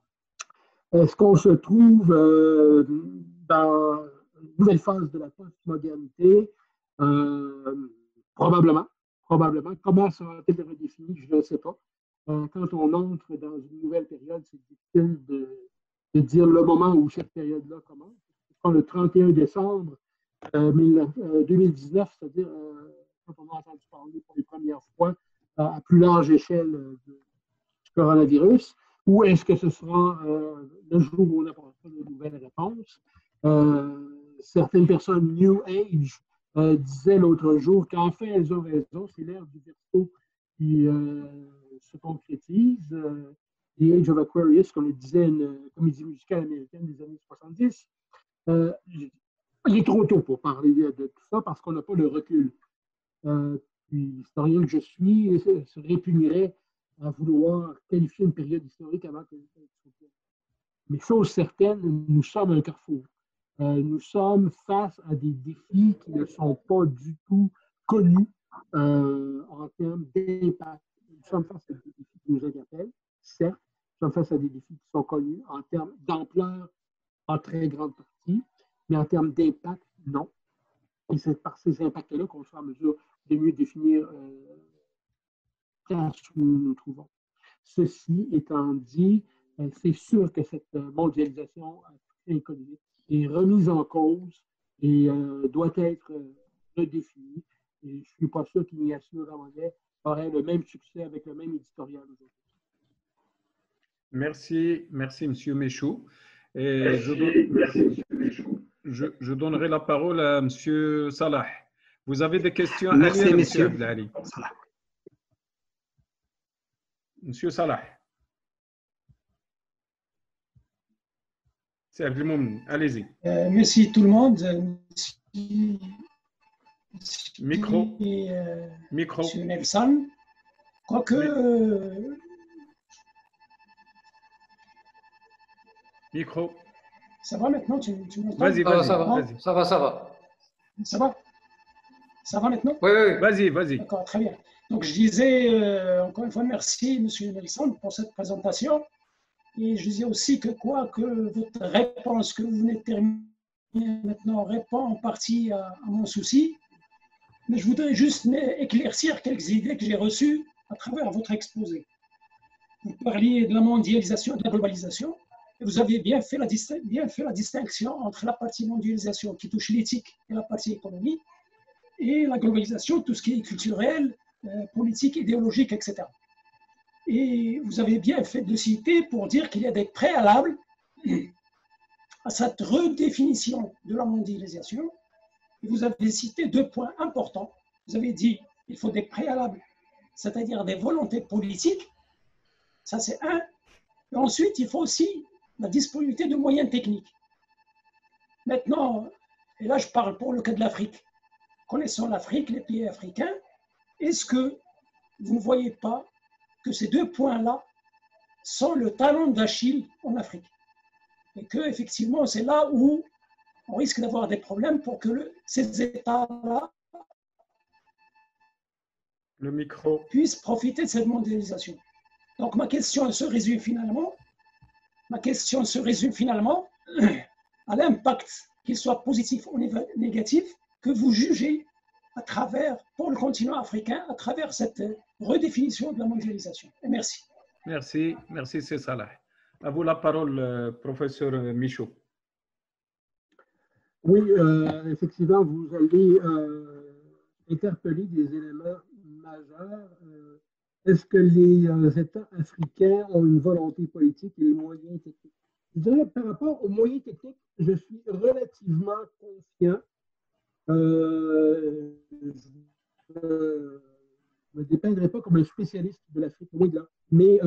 Est-ce qu'on se trouve dans une nouvelle phase de la post-modernité? Probablement. Comment sera-t-elle redéfinie? Je ne sais pas. Quand on entre dans une nouvelle période, c'est difficile de dire le moment où cette période-là commence. Le 31 décembre 2019, c'est-à-dire quand on a entendu parler pour les premières fois à plus large échelle du coronavirus, ou est-ce que ce sera le jour où on apportera de nouvelles réponses? Certaines personnes New Age disaient l'autre jour qu'en fait, elles ont raison, c'est l'ère du Verseau qui se concrétise. The Age of Aquarius, comme le disait une comédie musicale américaine des années 70. Il est trop tôt pour parler de tout ça parce qu'on n'a pas le recul. Puis l'historien que je suis se répugnerait à vouloir qualifier une période historique avant que mais chose certaine, nous sommes à un carrefour. Nous sommes face à des défis qui ne sont pas du tout connus en termes d'impact. Nous sommes face à des défis qui nous interpellent, certes. Nous sommes face à des défis qui sont connus en termes d'ampleur en très grande partie, mais en termes d'impact, non. Et c'est par ces impacts-là qu'on sera en mesure de mieux définir où nous nous trouvons. Ceci étant dit, c'est sûr que cette mondialisation économique est remise en cause et doit être redéfinie. Et je ne suis pas sûr qu'Ignacio Ramonet aurait le même succès avec le même éditorial aujourd'hui. Merci, M. Méchou. Et je donnerai la parole à M. Salah. Vous avez des questions? Merci, M. monsieur. Monsieur Salah. C'est Abdelmoum, allez-y. Merci tout le monde. Micro. Micro. Monsieur Nelson. Quoique. Micro. Ça va maintenant? Tu m'entends? Vas-y, ça va. Ça va? Ça va maintenant? Oui. Vas-y. D'accord, très bien. Donc, je disais encore une fois merci, M. Nelson, pour cette présentation. Et je disais aussi que votre réponse que vous venez de terminer maintenant répond en partie à mon souci. Mais je voudrais juste éclaircir quelques idées que j'ai reçues à travers votre exposé. Vous parliez de la mondialisation, de la globalisation. Et vous avez bien fait la distinction entre la partie mondialisation qui touche l'éthique et la partie économie, et la globalisation, tout ce qui est culturel, politique, idéologique, etc. Et vous avez bien fait de citer pour dire qu'il y a des préalables à cette redéfinition de la mondialisation. Et vous avez cité deux points importants. Vous avez dit qu'il faut des préalables, c'est-à-dire des volontés politiques. Ça, c'est un. Et ensuite, il faut aussi la disponibilité de moyens techniques. Maintenant, et là, je parle pour le cas de l'Afrique. Connaissant l'Afrique, les pays africains, est-ce que vous ne voyez pas que ces deux points-là sont le talon d'Achille en Afrique? Et qu'effectivement, c'est là où on risque d'avoir des problèmes pour que ces États-là puissent profiter de cette mondialisation. Donc, ma question se résume finalement à l'impact, qu'il soit positif ou négatif, que vous jugez à travers, pour le continent africain, à travers cette redéfinition de la mondialisation. Et merci. Merci, merci, c'est Salah. À vous la parole, professeur Michaud. Oui, effectivement, vous allez interpeller des éléments majeurs. Est-ce que les États africains ont une volonté politique et les moyens techniques? Je dirais, par rapport aux moyens techniques, je suis relativement confiant. Je ne me dépeindrai pas comme un spécialiste de l'Afrique, loin de là, mais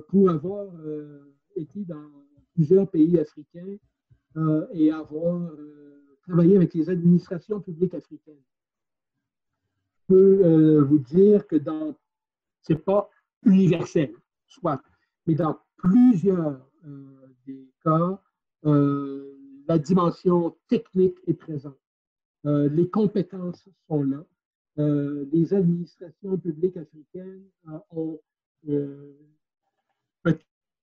pour avoir été dans plusieurs pays africains et avoir travaillé avec les administrations publiques africaines, je peux vous dire que ce n'est pas universel, soit, mais dans plusieurs des cas, la dimension technique est présente. Les compétences sont là. Les administrations publiques africaines ont un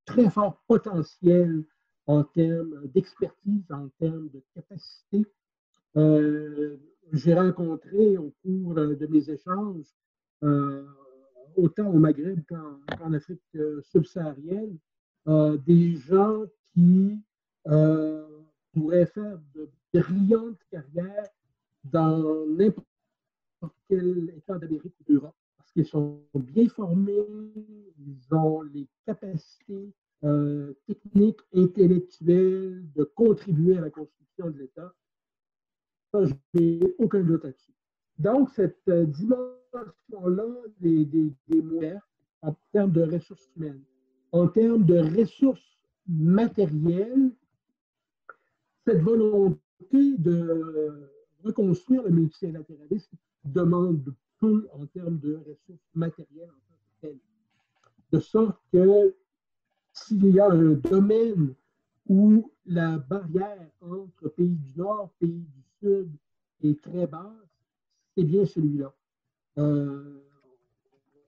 très fort potentiel en termes d'expertise, en termes de capacité. J'ai rencontré au cours de mes échanges, autant au Maghreb qu'en Afrique subsaharienne, des gens qui pourraient faire de brillantes carrières dans n'importe quel État d'Amérique ou d'Europe, parce qu'ils sont bien formés, ils ont les capacités techniques, intellectuelles de contribuer à la construction de l'État. Ça, je n'ai aucun doute là-dessus. Donc, cette dimension-là des moyens en termes de ressources humaines, en termes de ressources matérielles, cette volonté de reconstruire le multilatéralisme demande peu en termes de ressources matérielles en tant que telles. De sorte que s'il y a un domaine où la barrière entre pays du Nord, pays du Sud est très basse, c'est bien celui-là.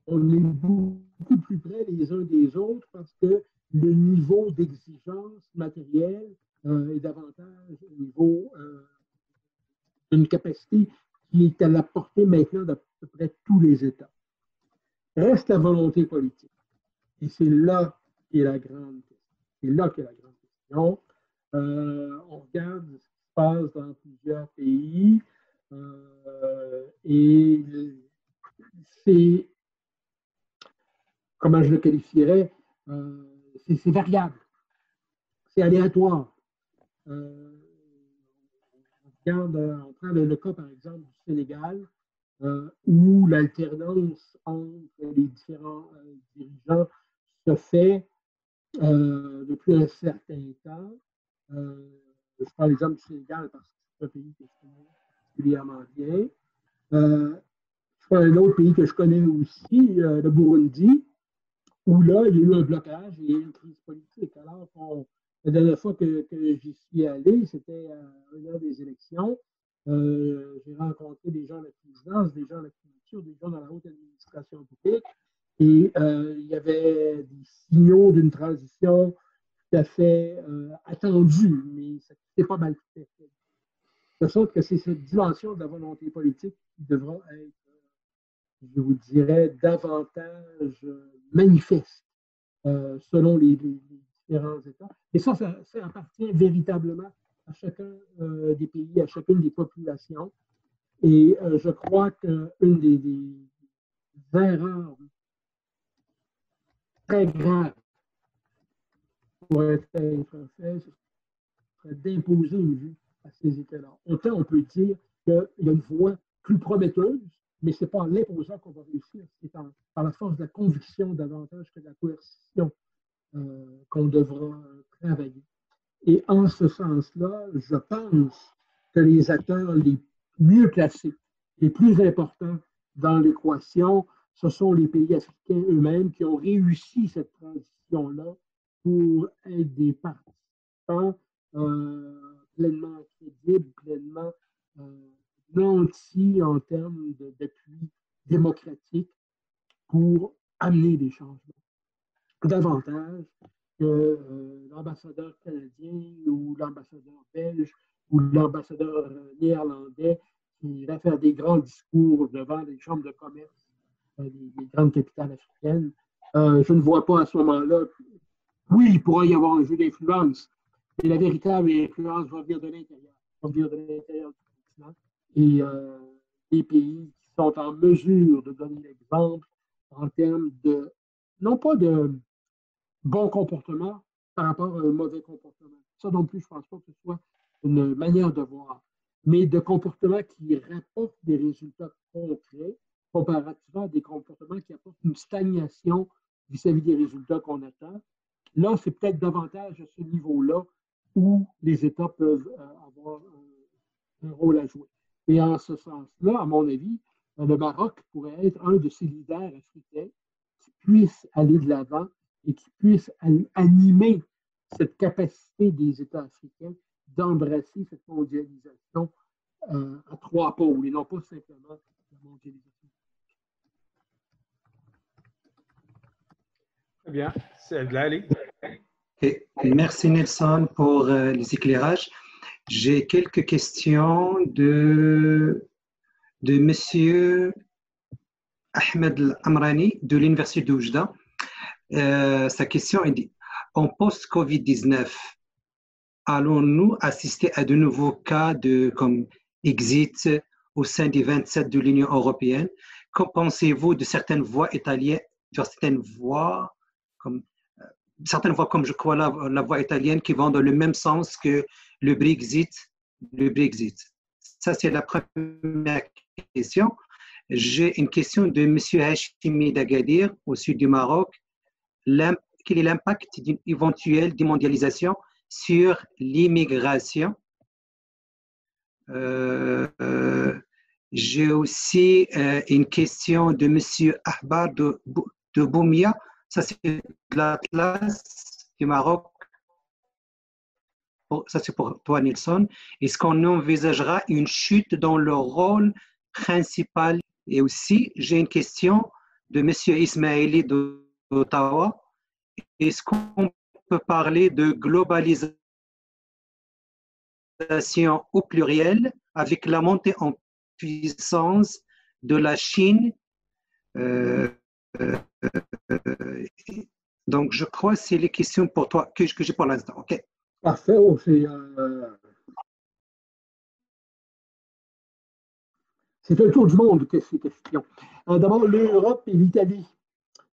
On est beaucoup plus près les uns des autres parce que le niveau d'exigence matérielle est davantage au niveau d'une capacité qui est à la portée maintenant d'à peu près tous les États. Reste la volonté politique. Et c'est là qu'est la grande question. C'est là qu'est la grande question. On regarde ce qui se passe dans plusieurs pays et c'est, comment je le qualifierais, c'est variable, c'est aléatoire. On prend le cas, par exemple, du Sénégal, où l'alternance entre les différents dirigeants se fait depuis un certain temps. Je prends l'exemple du Sénégal parce que c'est un pays que je connais particulièrement bien. Je prends un autre pays que je connais aussi, le Burundi, où là, il y a eu un blocage et une crise politique. Alors, la dernière fois que j'y suis allé, c'était à l'heure des élections. J'ai rencontré des gens de la présidence, des gens de la culture, des gens dans la haute administration publique. Et il y avait des signaux d'une transition tout à fait attendue, mais ça s'est pas mal fait. De sorte que c'est cette dimension de la volonté politique qui devra être, je vous dirais, davantage manifeste selon les différents États. Et ça appartient véritablement à chacun des pays, à chacune des populations. Et je crois qu'une des erreurs très graves pourrait être faite, ce serait d'imposer une vue à ces États-là. Autant on peut dire qu'il y a une voie plus prometteuse, mais ce n'est pas en l'imposant qu'on va réussir, c'est par la force de la conviction davantage que de la coercition qu'on devra travailler. Et en ce sens-là, je pense que les acteurs les mieux placés, les plus importants dans l'équation, ce sont les pays africains eux-mêmes qui ont réussi cette transition-là pour être des participants pleinement crédibles, pleinement nantis en termes d'appui démocratique pour amener des changements. Davantage que l'ambassadeur canadien ou ou l'ambassadeur belge ou l'ambassadeur néerlandais qui va faire des grands discours devant les chambres de commerce des grandes capitales africaines. Je ne vois pas à ce moment-là. Oui, il pourrait y avoir un jeu d'influence, mais la véritable influence va venir de l'intérieur, va venir de l'intérieur du continent. Et les pays qui sont en mesure de donner l'exemple en termes de, non pas de bon comportement par rapport à un mauvais comportement. Ça non plus, je ne pense pas que ce soit une manière de voir, mais de comportements qui rapportent des résultats concrets comparativement à des comportements qui apportent une stagnation vis-à-vis des résultats qu'on attend. Là, c'est peut-être davantage à ce niveau-là où les États peuvent avoir un rôle à jouer. Et en ce sens-là, à mon avis, le Maroc pourrait être un de ces leaders africains qui puissent aller de l'avant et qui puissent animer cette capacité des États africains d'embrasser cette mondialisation à trois pôles et non pas simplement la mondialisation. Très bien, c'est Abdelali. Merci Nelson pour les éclairages. J'ai quelques questions de Monsieur Ahmed Al-Amrani de l'Université d'Oujda. Sa question est dit, en post-Covid-19, allons-nous assister à de nouveaux cas comme exit au sein des 27 de l'Union européenne? Qu'en pensez-vous de certaines voix italiennes, certaines voix comme je crois la voix italienne qui vont dans le même sens que le Brexit. Ça, c'est la première question. J'ai une question de M. Hachimi d'Agadir, au sud du Maroc. Quel est l'impact d'une éventuelle démondialisation sur l'immigration? J'ai aussi une question de M. Ahbar de Boumia. Ça, c'est de l'Atlas du Maroc. Ça, c'est pour toi, Nelson. Est-ce qu'on envisagera une chute dans le rôle principal? Et aussi, j'ai une question de M. Ismaili d'Ottawa. Est-ce qu'on peut parler de globalisation au pluriel avec la montée en puissance de la Chine? Donc, je crois que c'est les questions pour toi que j'ai pour l'instant. OK. Parfait. C'est un tour du monde que ces questions. D'abord, l'Europe et l'Italie.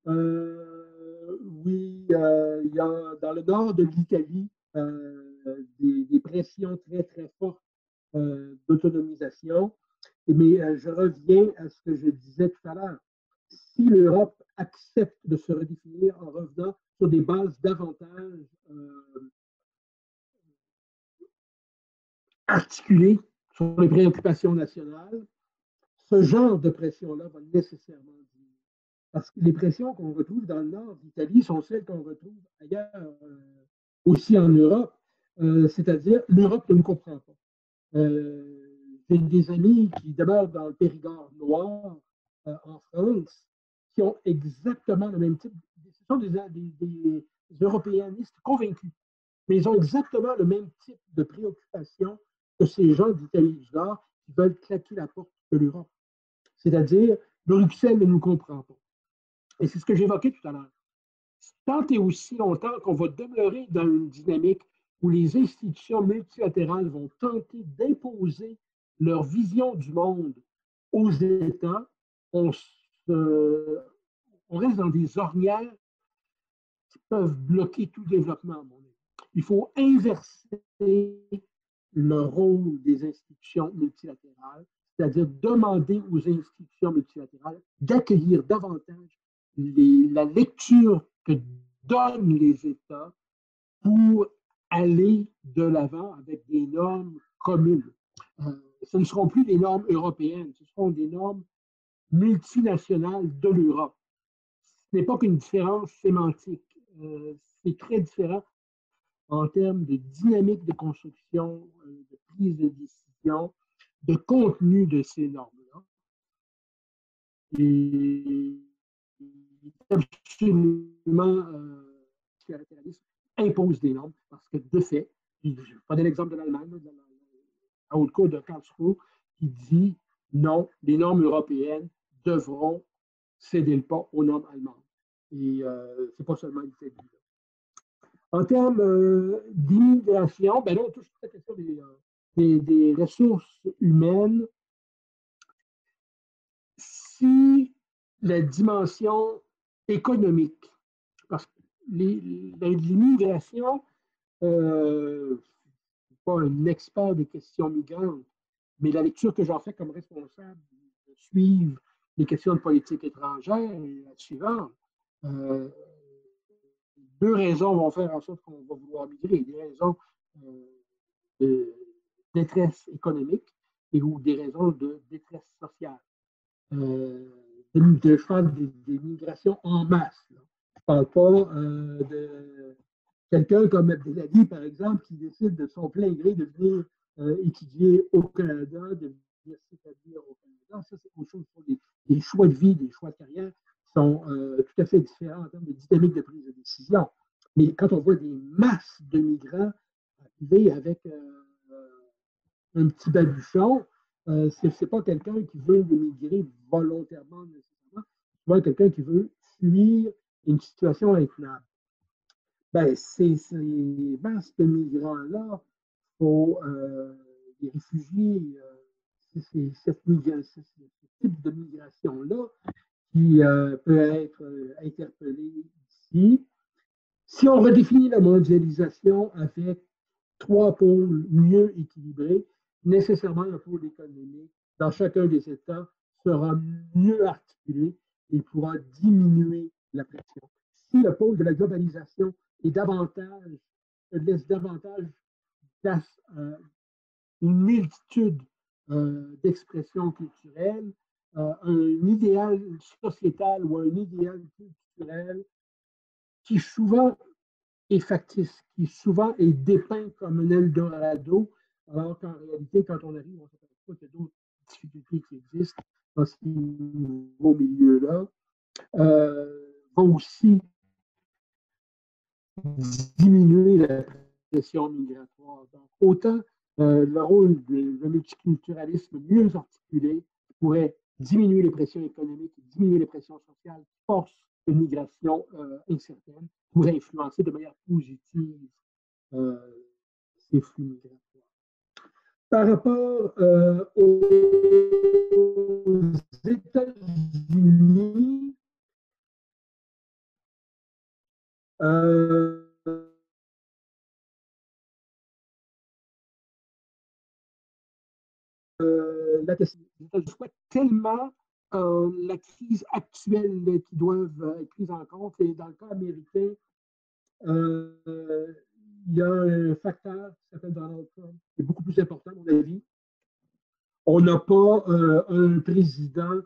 Oui, il y a dans le nord de l'Italie des pressions très, très fortes d'autonomisation. Mais je reviens à ce que je disais tout à l'heure. Si l'Europe accepte de se redéfinir en revenant sur des bases davantage articulées sur les préoccupations nationales, ce genre de pression-là va nécessairement diminuer. Parce que les pressions qu'on retrouve dans le nord d'Italie sont celles qu'on retrouve ailleurs, aussi en Europe, c'est-à-dire l'Europe ne nous comprend pas. J'ai des amis qui demeurent dans le Périgord noir en France qui ont exactement le même type. Ce sont des européanistes convaincus, mais ils ont exactement le même type de préoccupation que ces gens d'Italie du Nord qui veulent claquer la porte de l'Europe. C'est-à-dire, Bruxelles ne nous comprend pas. Et c'est ce que j'évoquais tout à l'heure. Tant et aussi longtemps qu'on va demeurer dans une dynamique où les institutions multilatérales vont tenter d'imposer leur vision du monde aux États, on reste dans des ornières qui peuvent bloquer tout développement, à mon avis. Il faut inverser le rôle des institutions multilatérales, c'est-à-dire demander aux institutions multilatérales d'accueillir davantage la lecture que donnent les États pour aller de l'avant avec des normes communes. Ce ne seront plus des normes européennes, ce seront des normes multinationales de l'Europe. Ce n'est pas qu'une différence sémantique, c'est très différent en termes de dynamique de construction, de prise de décision, de contenu de ces normes-là. Et absolument, le multilatéralisme impose des normes parce que, de fait, Je prenais l'exemple de l'Allemagne, de la haute cour de Karlsruhe, qui dit non, les normes européennes devront céder le pas aux normes allemandes. Et ce n'est pas seulement une faiblesse. En termes d'immigration, ben là, on touche la question des ressources humaines. Si la dimension économique, parce que l'immigration, je ne suis pas un expert des questions migrantes, mais la lecture que j'en fais comme responsable de suivre les questions de politique étrangère est la suivante. Deux raisons vont faire en sorte qu'on va vouloir migrer. Des raisons de détresse économique ou des raisons de détresse sociale. Je parle des migrations en masse. Là. Je ne parle pas de quelqu'un comme Abdelhadi, par exemple, qui décide de son plein gré de venir étudier au Canada, de venir s'établir au Canada. Ça, c'est autre chose. Les choix de vie, des choix de carrière sont tout à fait différents en termes de dynamique de prise de décision. Mais quand on voit des masses de migrants arriver avec un petit baluchon, ce n'est pas quelqu'un qui veut migrer volontairement nécessairement, c'est pas quelqu'un qui veut fuir une situation intenable. Ben, ces masses de migrants-là, faut les réfugiés, c'est ce type de migration-là qui peut être interpellé ici. Si on redéfinit la mondialisation avec trois pôles mieux équilibrés, nécessairement le pôle économique dans chacun des États sera mieux articulé et pourra diminuer la pression. Si le pôle de la globalisation est laisse davantage place à une multitude d'expressions culturelles, un idéal sociétal ou un idéal culturel qui souvent est factice, qui souvent est dépeint comme un Eldorado, alors qu'en réalité, quand on arrive, on s'aperçoit qu'il y a d'autres difficultés qui existent dans ce nouveau milieu-là, va aussi diminuer la pression migratoire. Donc, autant le rôle de multiculturalisme mieux articulé pourrait diminuer les pressions économiques, diminuer les pressions sociales, force une migration incertaine, pourrait influencer de manière positive ces flux migratoires. Par rapport aux États-Unis, je souhaite tellement la crise actuelle qui doivent être prises en compte. Et dans le cas américain, il y a un facteur qui s'appelle Donald Trump, qui est beaucoup plus important, à mon avis. On n'a pas un président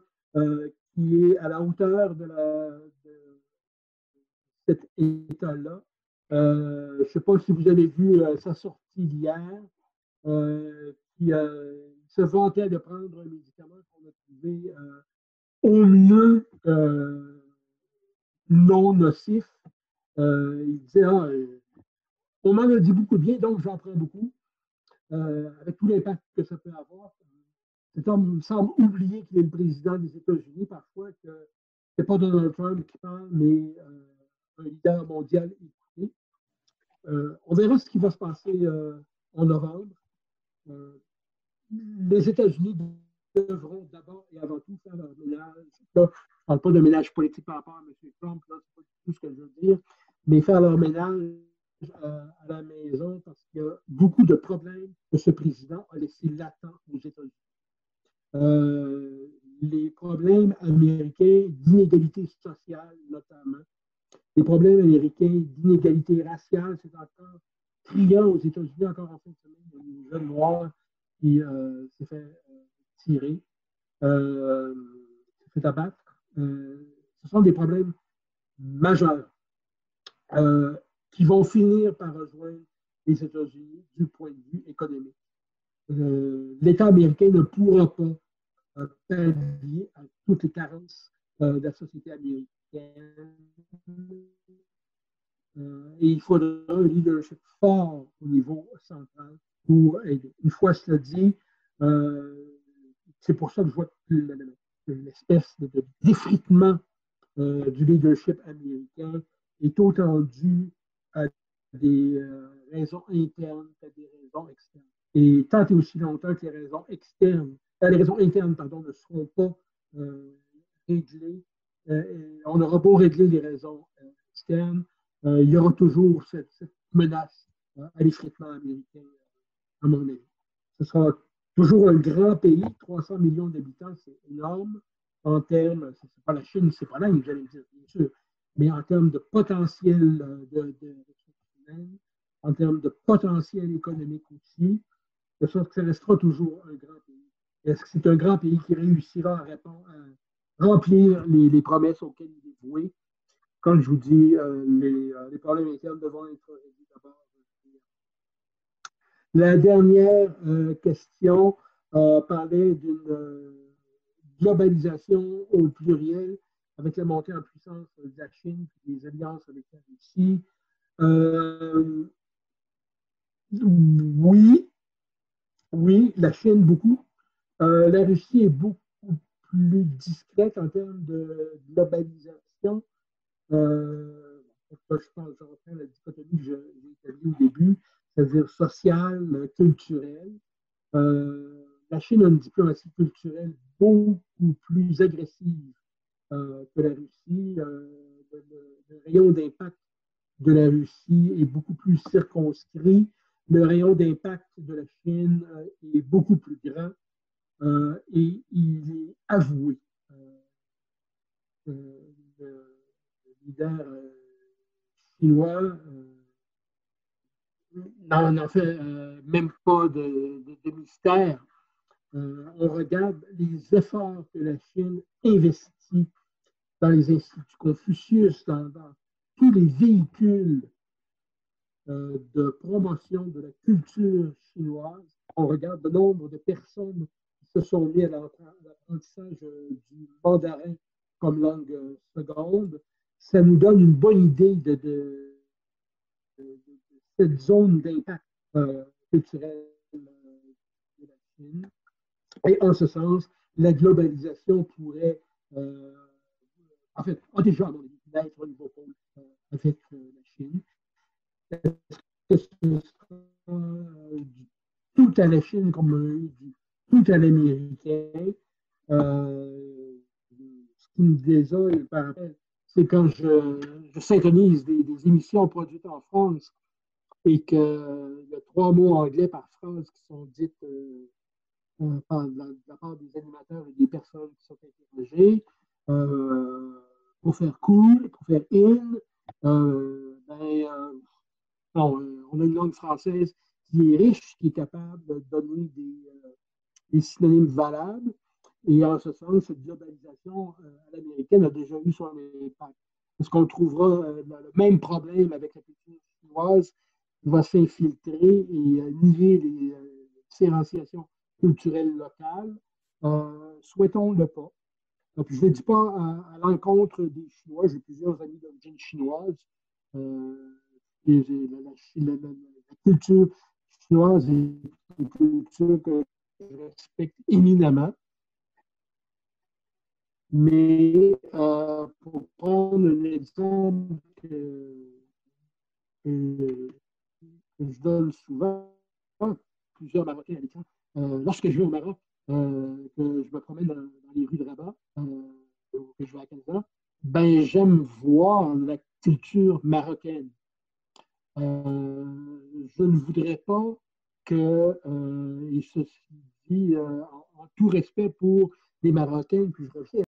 qui est à la hauteur de cet État-là. Je ne sais pas si vous avez vu sa sortie d'hier, qui se vantait de prendre un médicament qu'on a trouvé au mieux non nocif. Il disait on m'en a dit beaucoup de bien, donc j'en prends beaucoup, avec tout l'impact que ça peut avoir. Cet homme me semble oublier qu'il est le président des États-Unis parfois, que ce n'est pas Donald Trump qui parle, mais un leader mondial écouté. On verra ce qui va se passer en novembre. Les États-Unis devront d'abord et avant tout faire leur ménage. Là, je ne parle pas de ménage politique par rapport à M. Trump, ce n'est pas tout ce que je veux dire, mais faire leur ménage à la maison parce qu'il y a beaucoup de problèmes que ce président a laissé latents aux États-Unis. Les problèmes américains d'inégalité sociale, notamment. Les problèmes américains d'inégalité raciale, c'est encore criant aux États-Unis, encore en fin de semaine. Il y a une jeune noire qui s'est fait tirer, s'est fait abattre. Ce sont des problèmes majeurs qui vont finir par rejoindre les États-Unis du point de vue économique. L'État américain ne pourra pas pallier à toutes les carences de la société américaine Et il faudra un leadership fort au niveau central pour aider. Une fois cela dit, c'est pour ça que je vois l'espèce d'effritement du leadership américain est autant dû à des raisons internes qu'à des raisons externes. Et tant et aussi longtemps que les raisons externes, les raisons internes, pardon, ne seront pas réglées, on aura beau régler les raisons externes, il y aura toujours cette menace à l'effritement américain, à mon avis. Ce sera toujours un grand pays, 300 millions d'habitants, c'est énorme en termes, c'est pas la Chine, c'est pas l'Inde, j'allais dire, bien sûr, mais en termes de potentiel de ressources humaines, en termes de potentiel économique aussi, de sorte que ça restera toujours un grand pays. Est-ce que c'est un grand pays qui réussira à remplir les promesses auxquelles il est voué? Comme je vous dis, les problèmes internes devront être réglés d'abord. La dernière question parlait d'une globalisation au pluriel avec la montée en puissance de la Chine et des alliances avec la Russie. Oui, la Chine beaucoup. La Russie est beaucoup plus discrète en termes de globalisation. Je reprends la dichotomie que j'ai établie au début, c'est-à-dire sociale, culturelle. La Chine a une diplomatie culturelle beaucoup plus agressive que la Russie. Le rayon d'impact de la Russie est beaucoup plus circonscrit. Le rayon d'impact de la Chine est beaucoup plus grand et il est avoué. Le leader chinois n'en fait même pas de mystère. On regarde les efforts que la Chine investit dans les instituts Confucius, dans tous les véhicules de promotion de la culture chinoise. On regarde le nombre de personnes qui se sont mis à l'apprentissage du mandarin comme langue seconde. Ça nous donne une bonne idée de cette zone d'impact culturel de la Chine. Et en ce sens, la globalisation pourrait, en fait, a déjà naître au niveau pôle avec la Chine. Est-ce que ce sera du tout à la Chine comme du tout à l'américain? Ce qui me désole, c'est quand je synchronise des émissions produites en France et qu'il y a 3 mots anglais par phrase qui sont dites de la part des animateurs et des personnes qui sont interrogées. Pour faire cool, pour faire in, on a une langue française qui est riche, qui est capable de donner des synonymes valables. Et en ce sens, cette globalisation à l'américaine a déjà eu son impact. Est-ce qu'on trouvera le même problème avec la culture chinoise qui va s'infiltrer et nier les différenciations culturelles locales? Souhaitons-le pas. Donc, je ne dis pas à l'encontre des Chinois, j'ai plusieurs amis d'origine chinoise. La culture chinoise est une culture que je respecte éminemment. Mais pour prendre un exemple que je donne souvent, plusieurs Marocains habitants, lorsque je vais au Maroc, que je me promène dans les rues de Rabat, que je vais à Casa, ben j'aime voir la culture marocaine. Je ne voudrais pas que, et ceci dit en tout respect pour les Marocains, puis je reviens